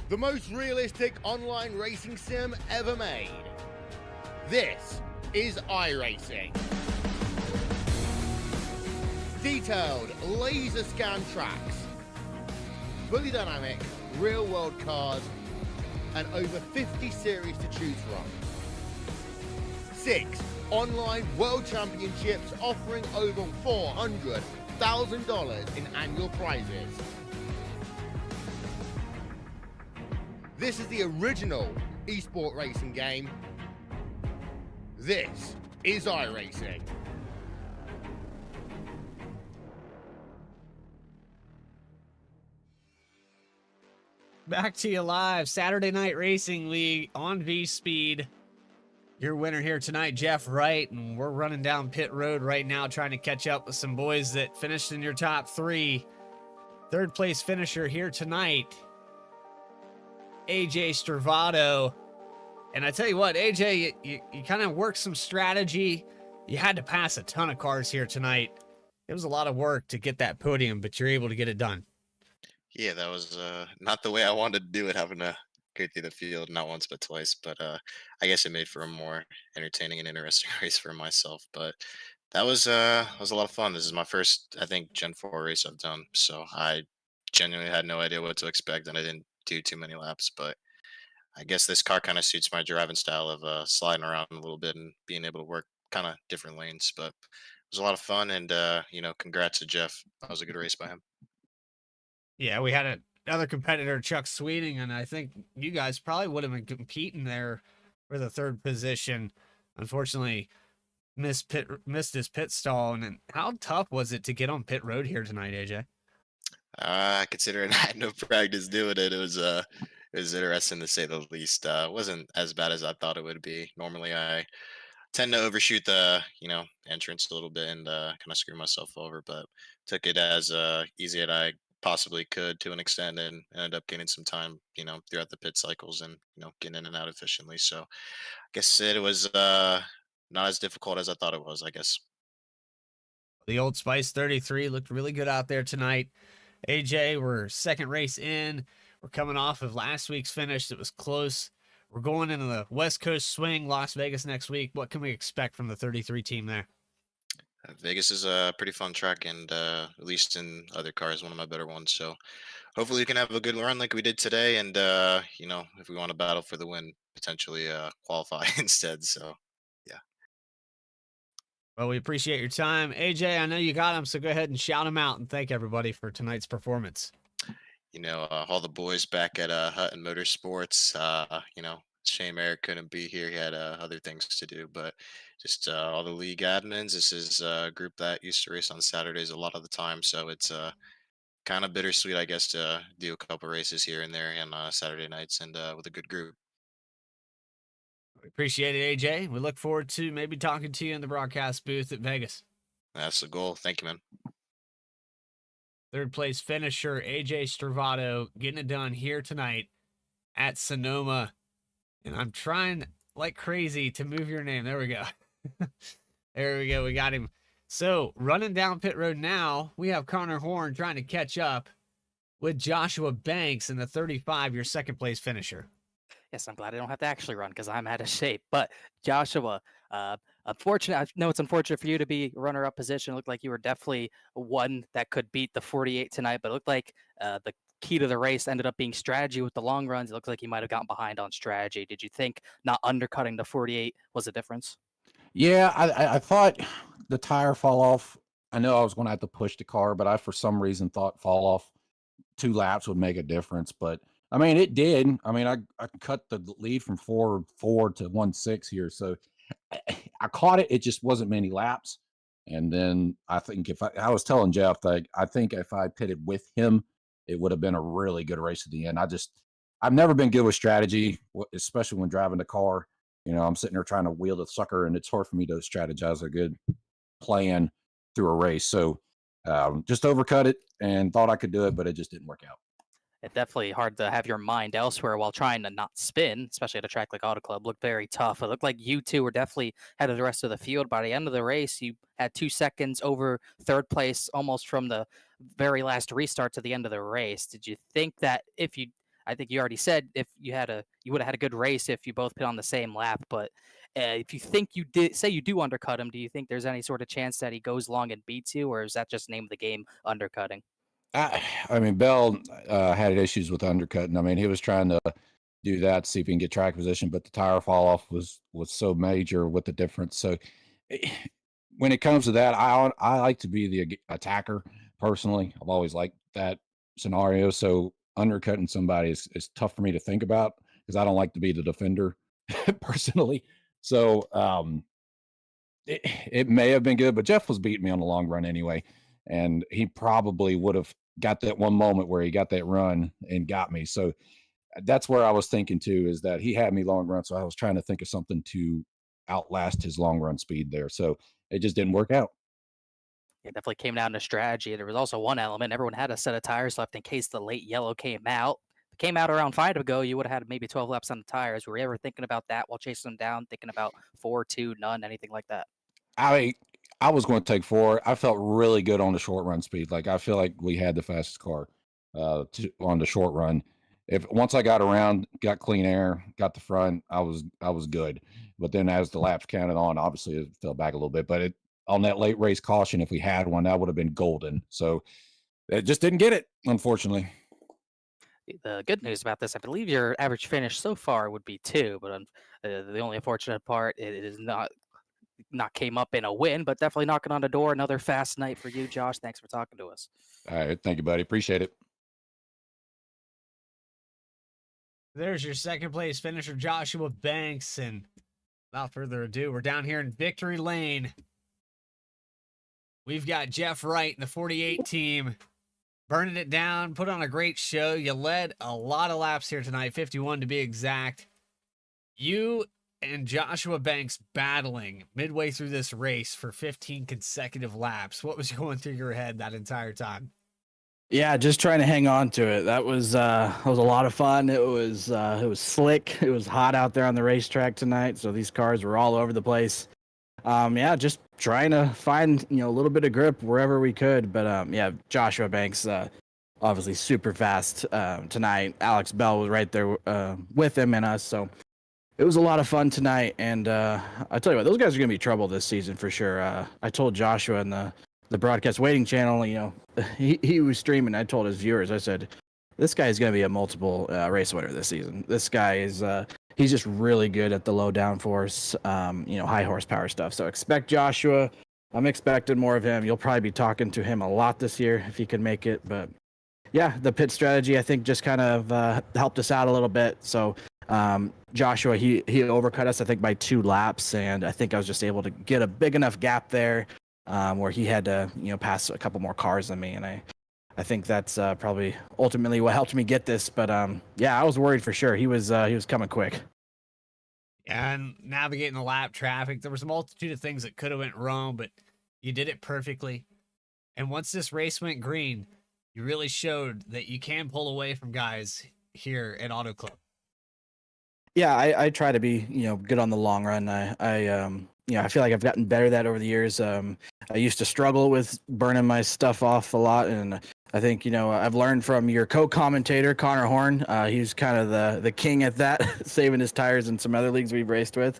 The most realistic online racing sim ever made. This is iRacing. Detailed laser scan tracks, fully dynamic, real world cars, and over 50 series to choose from. 6 online world championships offering over $400,000 in annual prizes. This is the original esport racing game. This is iRacing. Back to you live, Saturday Night Racing League on VSPEED. Your winner here tonight, Jeff Wright, and we're running down pit road right now trying to catch up with some boys that finished in your top 3. Third place finisher here tonight, AJ Stravado. And I tell you what, AJ, you kind of worked some strategy. You had to pass a ton of cars here tonight. It was a lot of work to get that podium, but you're able to get it done. Yeah, that was not the way I wanted to do it, having to go through the field not once but twice. But I guess it made for a more entertaining and interesting race for myself. But that was a lot of fun. This is my first, I think, Gen 4 race I've done, so I genuinely had no idea what to expect, and I didn't do too many laps. But I guess this car kind of suits my driving style of sliding around a little bit and being able to work kind of different lanes. But it was a lot of fun, and congrats to Jeff. That was a good race by him. Yeah, we had another competitor, Chuck Sweeting, and I think you guys probably would have been competing there for the third position. Unfortunately, missed his pit stall. And then how tough was it to get on pit road here tonight, AJ? Considering I had no practice doing it, it was interesting to say the least. It wasn't as bad as I thought it would be. Normally, I tend to overshoot the entrance a little bit and kind of screw myself over, but took it as easy as I possibly could to an extent, and ended up gaining some time throughout the pit cycles, and getting in and out efficiently. So I guess it was not as difficult as I thought it was, I guess. The Old Spice 33 looked really good out there tonight. AJ, we're second race in. We're coming off of last week's finish. It was close. We're going into the West Coast swing, Las Vegas next week. What can we expect from the 33 team there? Vegas is a pretty fun track, and at least in other cars, one of my better ones. So hopefully we can have a good run like we did today, and if we want to battle for the win, potentially qualify instead. So yeah. Well, we appreciate your time. AJ, I know you got him, so go ahead and shout him out and thank everybody for tonight's performance. All the boys back at Hutton Motorsports. Shame Eric couldn't be here. He had other things to do, but just all the league admins. This is a group that used to race on Saturdays a lot of the time, so it's kind of bittersweet, I guess, to do a couple races here and there on Saturday nights, and with a good group. We appreciate it, AJ. We look forward to maybe talking to you in the broadcast booth at Vegas. That's the goal. Thank you, man. Third place finisher, AJ Stravado, getting it done here tonight at Sonoma. And I'm trying like crazy to move your name. There we go. There we go. We got him. So running down pit road now, we have Connor Horn trying to catch up with Joshua Banks in the 35, your second place finisher. Yes, I'm glad I don't have to actually run because I'm out of shape. But Joshua, unfortunate. I know it's unfortunate for you to be runner-up position. It looked like you were definitely one that could beat the 48 tonight, but it looked like the key to the race ended up being strategy with the long runs. It looked like you might have gotten behind on strategy. Did you think not undercutting the 48 was a difference? Yeah, I thought the tire fall off. I know I was going to have to push the car, but I, for some reason, thought fall off 2 laps would make a difference. But I mean, it did. I mean, I cut the lead from 4-4 to 1-6 here. So I caught it. It just wasn't many laps. And then I think if I was telling Jeff that I think if I pitted with him, it would have been a really good race at the end. I've never been good with strategy, especially when driving the car. I'm sitting there trying to wheel the sucker, and it's hard for me to strategize a good plan through a race. So just overcut it and thought I could do it, but it just didn't work out. It's definitely hard to have your mind elsewhere while trying to not spin, especially at a track like Auto Club. Looked very tough. It looked like you two were definitely ahead of the rest of the field. By the end of the race, you had 2 seconds over third place almost from the very last restart to the end of the race. Did you think that I think you already said if you would have had a good race if you both put on the same lap, but if you think you did, say you do undercut him, do you think there's any sort of chance that he goes long and beats you, or is that just name of the game, undercutting? I mean, Bell had issues with undercutting. I mean, he was trying to do that, see if we can get track position. But the tire fall off was so major with the difference. So eh, when it comes to that, I like to be the attacker personally. I've always liked that scenario. So undercutting somebody is tough for me to think about because I don't like to be the defender personally. So it may have been good, but Jeff was beating me on the long run anyway. And he probably would have got that one moment where he got that run and got me. So that's where I was thinking too, is that he had me long run. So I was trying to think of something to outlast his long run speed there. So it just didn't work out. It definitely came down to strategy. There was also one element. Everyone had a set of tires left in case the late yellow came out. If it came out around 5 to go, you would have had maybe 12 laps on the tires. Were you ever thinking about that while chasing them down, thinking about 4, 2, none, anything like that? I I was going to take 4. I felt really good on the short run speed. Like I feel like we had the fastest car on the short run. If once I got around, got clean air, got the front, I was good. But then as the laps counted on, obviously it fell back a little bit. But it on that late race caution, if we had one, that would have been golden. So it just didn't get it, unfortunately. The good news about this, I believe your average finish so far would be 2, but the only unfortunate part it is not came up in a win, but definitely knocking on the door. Another fast night for you, Josh. Thanks for talking to us. All right, thank you, buddy. Appreciate it. There's your second place finisher, Joshua Banks. And without further ado, we're down here in Victory Lane. We've got Jeff Wright and the 48 team burning it down, put on a great show. You led a lot of laps here tonight, 51 to be exact. You and Joshua Banks battling midway through this race for 15 consecutive laps. What was going through your head that entire time? Yeah, just trying to hang on to it. That was a lot of fun. It was slick. It was hot out there on the racetrack tonight, so these cars were all over the place. Yeah, just trying to find a little bit of grip wherever we could. But yeah, Joshua Banks obviously super fast tonight. Alex Bell was right there with him and us, so it was a lot of fun tonight. And I tell you what, those guys are gonna be trouble this season for sure. I told Joshua in the broadcast waiting channel, he was streaming. I told his viewers, I said, this guy is going to be a multiple race winner this season. This guy is, he's just really good at the low downforce, high horsepower stuff. So expect Joshua. I'm expecting more of him. You'll probably be talking to him a lot this year if he can make it. But yeah, the pit strategy, I think, just kind of helped us out a little bit. So Joshua, he overcut us, I think, by 2 laps. And I think I was just able to get a big enough gap there where he had to, pass a couple more cars than me. And I think that's probably ultimately what helped me get this. But yeah, I was worried for sure. He was coming quick. And navigating the lap traffic, there was a multitude of things that could have went wrong, but you did it perfectly. And once this race went green, you really showed that you can pull away from guys here at Auto Club. Yeah, I try to be, good on the long run. I feel like I've gotten better at that over the years. I used to struggle with burning my stuff off a lot, and I think, I've learned from your co-commentator, Connor Horn. He's kind of the king at that, saving his tires in some other leagues we've raced with.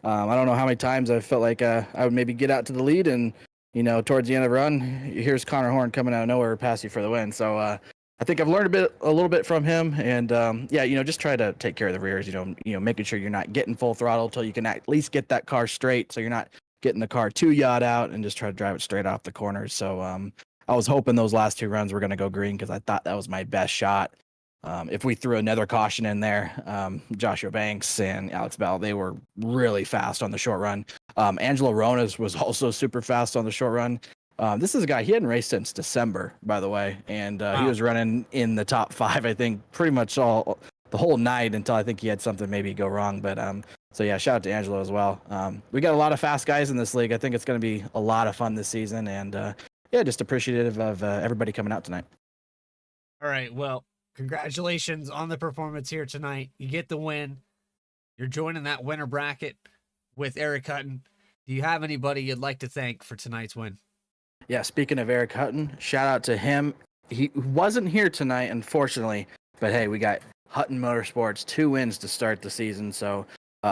I don't know how many times I felt like I would maybe get out to the lead, and, towards the end of the run, here's Connor Horn coming out of nowhere, pass you for the win. So, I think I've learned a little bit from him, and yeah, just try to take care of the rears. Making sure you're not getting full throttle until you can at least get that car straight, so you're not getting the car too yacht out, and just try to drive it straight off the corners. So I was hoping those last 2 runs were going to go green because I thought that was my best shot. If we threw another caution in there, Joshua Banks and Alex Bell, they were really fast on the short run. Angelo Ronas was also super fast on the short run. This is a guy, he hadn't raced since December, by the way, and Wow. he was running in the top 5, I think, pretty much the whole night until I think he had something maybe go wrong. But so yeah, shout out to Angelo as well. We got a lot of fast guys in this league. I think it's going to be a lot of fun this season, and yeah, just appreciative of everybody coming out tonight. All right, well, congratulations on the performance here tonight. You get the win. You're joining that winner bracket with Eric Hutton. Do you have anybody you'd like to thank for tonight's win? Yeah, speaking of Eric Hutton, shout out to him. He wasn't here tonight, unfortunately, but hey, we got Hutton Motorsports 2 wins to start the season, so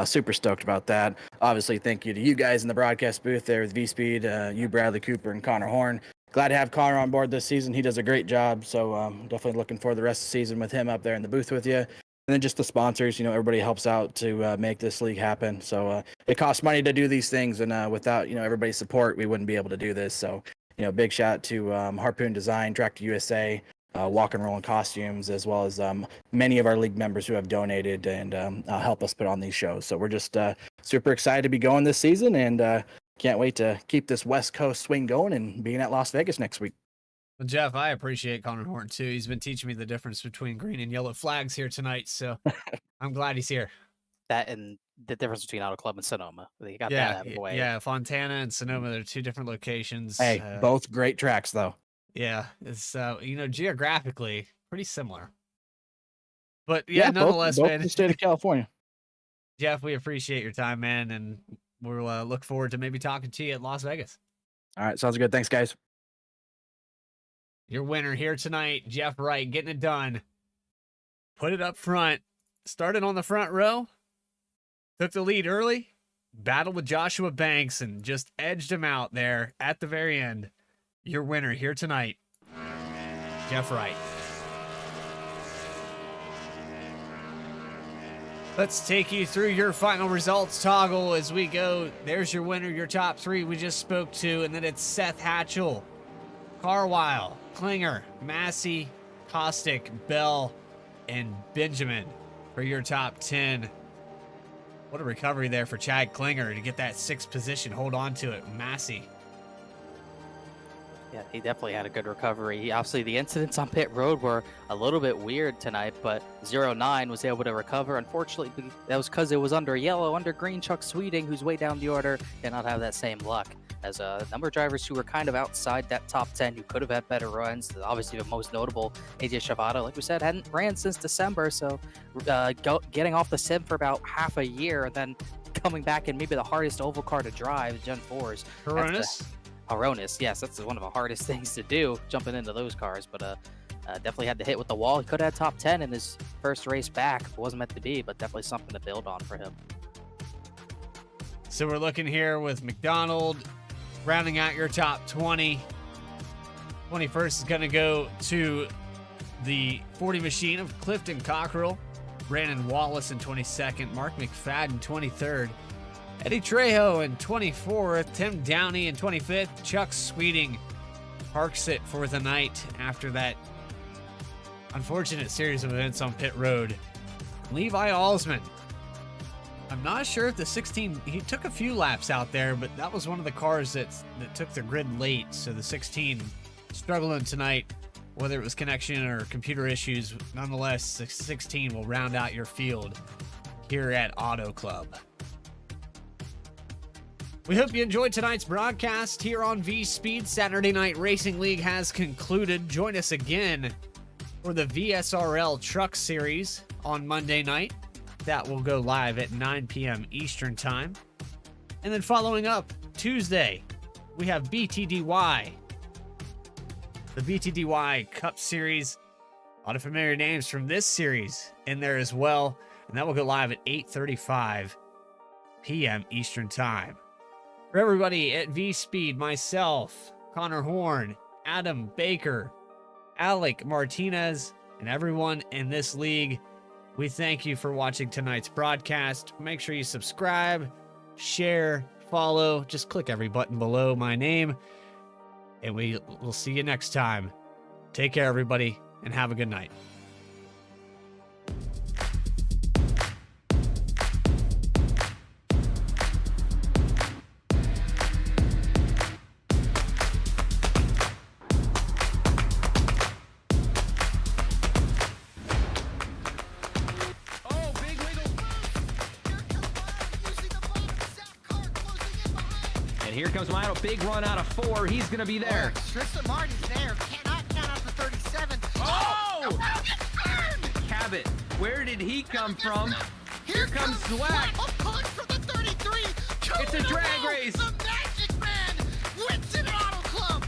super stoked about that. Obviously, thank you to you guys in the broadcast booth there with VSPEED, you, Bradley Cooper, and Connor Horn. Glad to have Connor on board this season. He does a great job, so definitely looking forward to the rest of the season with him up there in the booth with you. And then just the sponsors, everybody helps out to make this league happen. So it costs money to do these things, and without everybody's support, we wouldn't be able to do this. So big shout out to Harpoon Design, Tractor USA, Walk and Roll and Costumes, as well as many of our league members who have donated and help us put on these shows. So we're just super excited to be going this season, and can't wait to keep this West Coast swing going and being at Las Vegas next week. Well, Jeff, I appreciate Connor Horn too. He's been teaching me the difference between green and yellow flags here tonight, so I'm glad he's here. That and the difference between Auto Club and Sonoma. They got Yeah, that out of the way. yeah. Fontana and Sonoma, they're two different locations. Hey, both great tracks though. Yeah, it's geographically pretty similar. But yeah, nonetheless, both man, the state of California. Jeff, we appreciate your time, man, and we'll look forward to maybe talking to you at Las Vegas. All right, sounds good. Thanks, guys. Your winner here tonight, Jeff Wright, getting it done. Put it up front. Started on the front row. Took the lead early. Battled with Joshua Banks and just edged him out there at the very end. Your winner here tonight, Jeff Wright. Let's take you through your final results toggle as we go. There's your winner, your top three we just spoke to, and then it's Seth Hatchell, Carwile, Klinger, Massey, Caustic, Bell, and Benjamin for your top 10. What a recovery there for Chad Klinger to get that 6th position. Hold on to it. Massey. Yeah, he definitely had a good recovery. Obviously, the incidents on pit road were a little bit weird tonight, but 09 was able to recover. Unfortunately, that was because it was under yellow, under green. Chuck Sweeting, who's way down the order, did not have that same luck. As a number of drivers who were kind of outside that top 10 who could have had better runs. Obviously, the most notable, AJ Shavato, like we said, hadn't ran since December, so getting off the sim for about half a year and then coming back in maybe the hardest oval car to drive, Gen 4s. Horonis, yes, that's one of the hardest things to do, jumping into those cars, but definitely had to hit with the wall. He could have had top 10 in his first race back. It wasn't meant to be, but definitely something to build on for him. So we're looking here with McDonald rounding out your top 20. 21st is going to go to the 40 machine of Clifton Cockrell, Brandon Wallace in 22nd, Mark McFadden 23rd, Eddie Trejo in 24th, Tim Downey in 25th, Chuck Sweeting parks it for the night after that unfortunate series of events on pit road. Levi Alsman, I'm not sure if the 16, he took a few laps out there, but that was one of the cars that took the grid late. So the 16 struggling tonight, whether it was connection or computer issues. Nonetheless, the 16 will round out your field here at Auto Club. We hope you enjoyed tonight's broadcast here on VSPEED. Saturday Night Racing League has concluded. Join us again for the VSRL Truck Series on Monday night. That will go live at 9 p.m. Eastern Time. And then following up, Tuesday, we have BTDY. The BTDY Cup Series. A lot of familiar names from this series in there as well. And that will go live at 8:35 p.m. Eastern Time. For everybody at VSPEED, myself, Connor Horn, Adam Baker, Alec Martinez, and everyone in this league, we thank you for watching tonight's broadcast. Make sure you subscribe, share, follow. Just click every button below my name. And we'll see you next time. Take care, everybody, and have a good night. Here comes Milo, big run out of 4. He's going to be there. Tristan Martin's there. Cannot count out the 37. Oh! Cabot, Where did he come from? Here comes Swack. A punch from the 33. It's a drag race. The Magic Man wins it, Auto Club.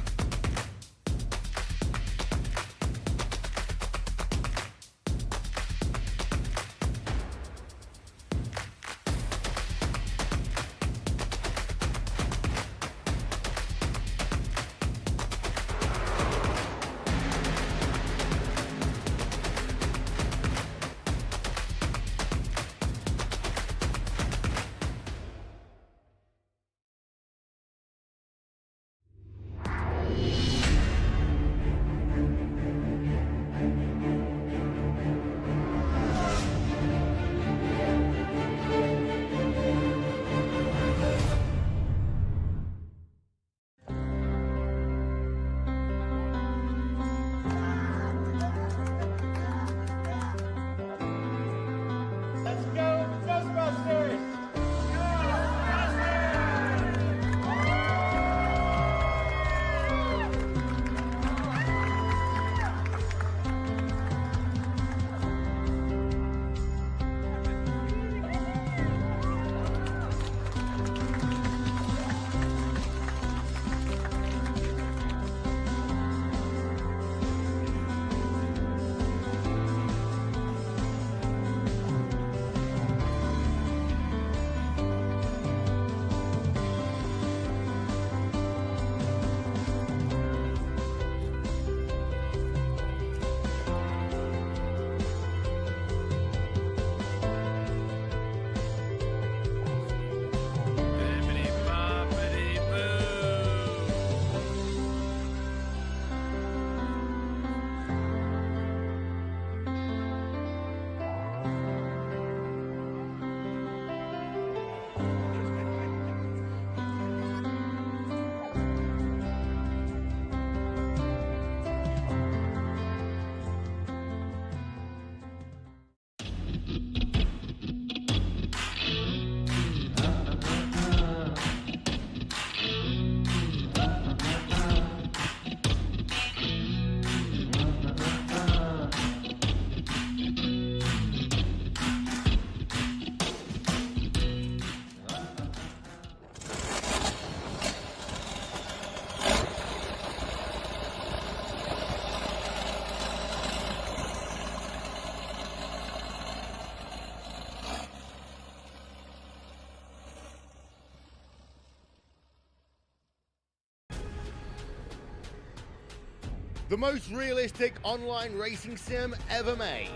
The most realistic online racing sim ever made.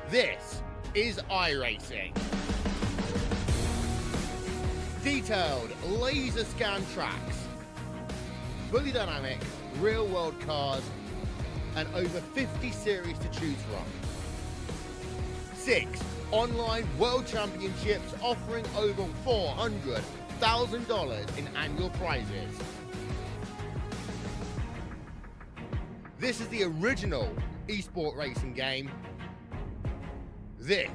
This is iRacing. Detailed laser scan tracks, fully dynamic, real world cars, and over 50 series to choose from. 6 online world championships offering over $400,000 in annual prizes. This is the original esport racing game. This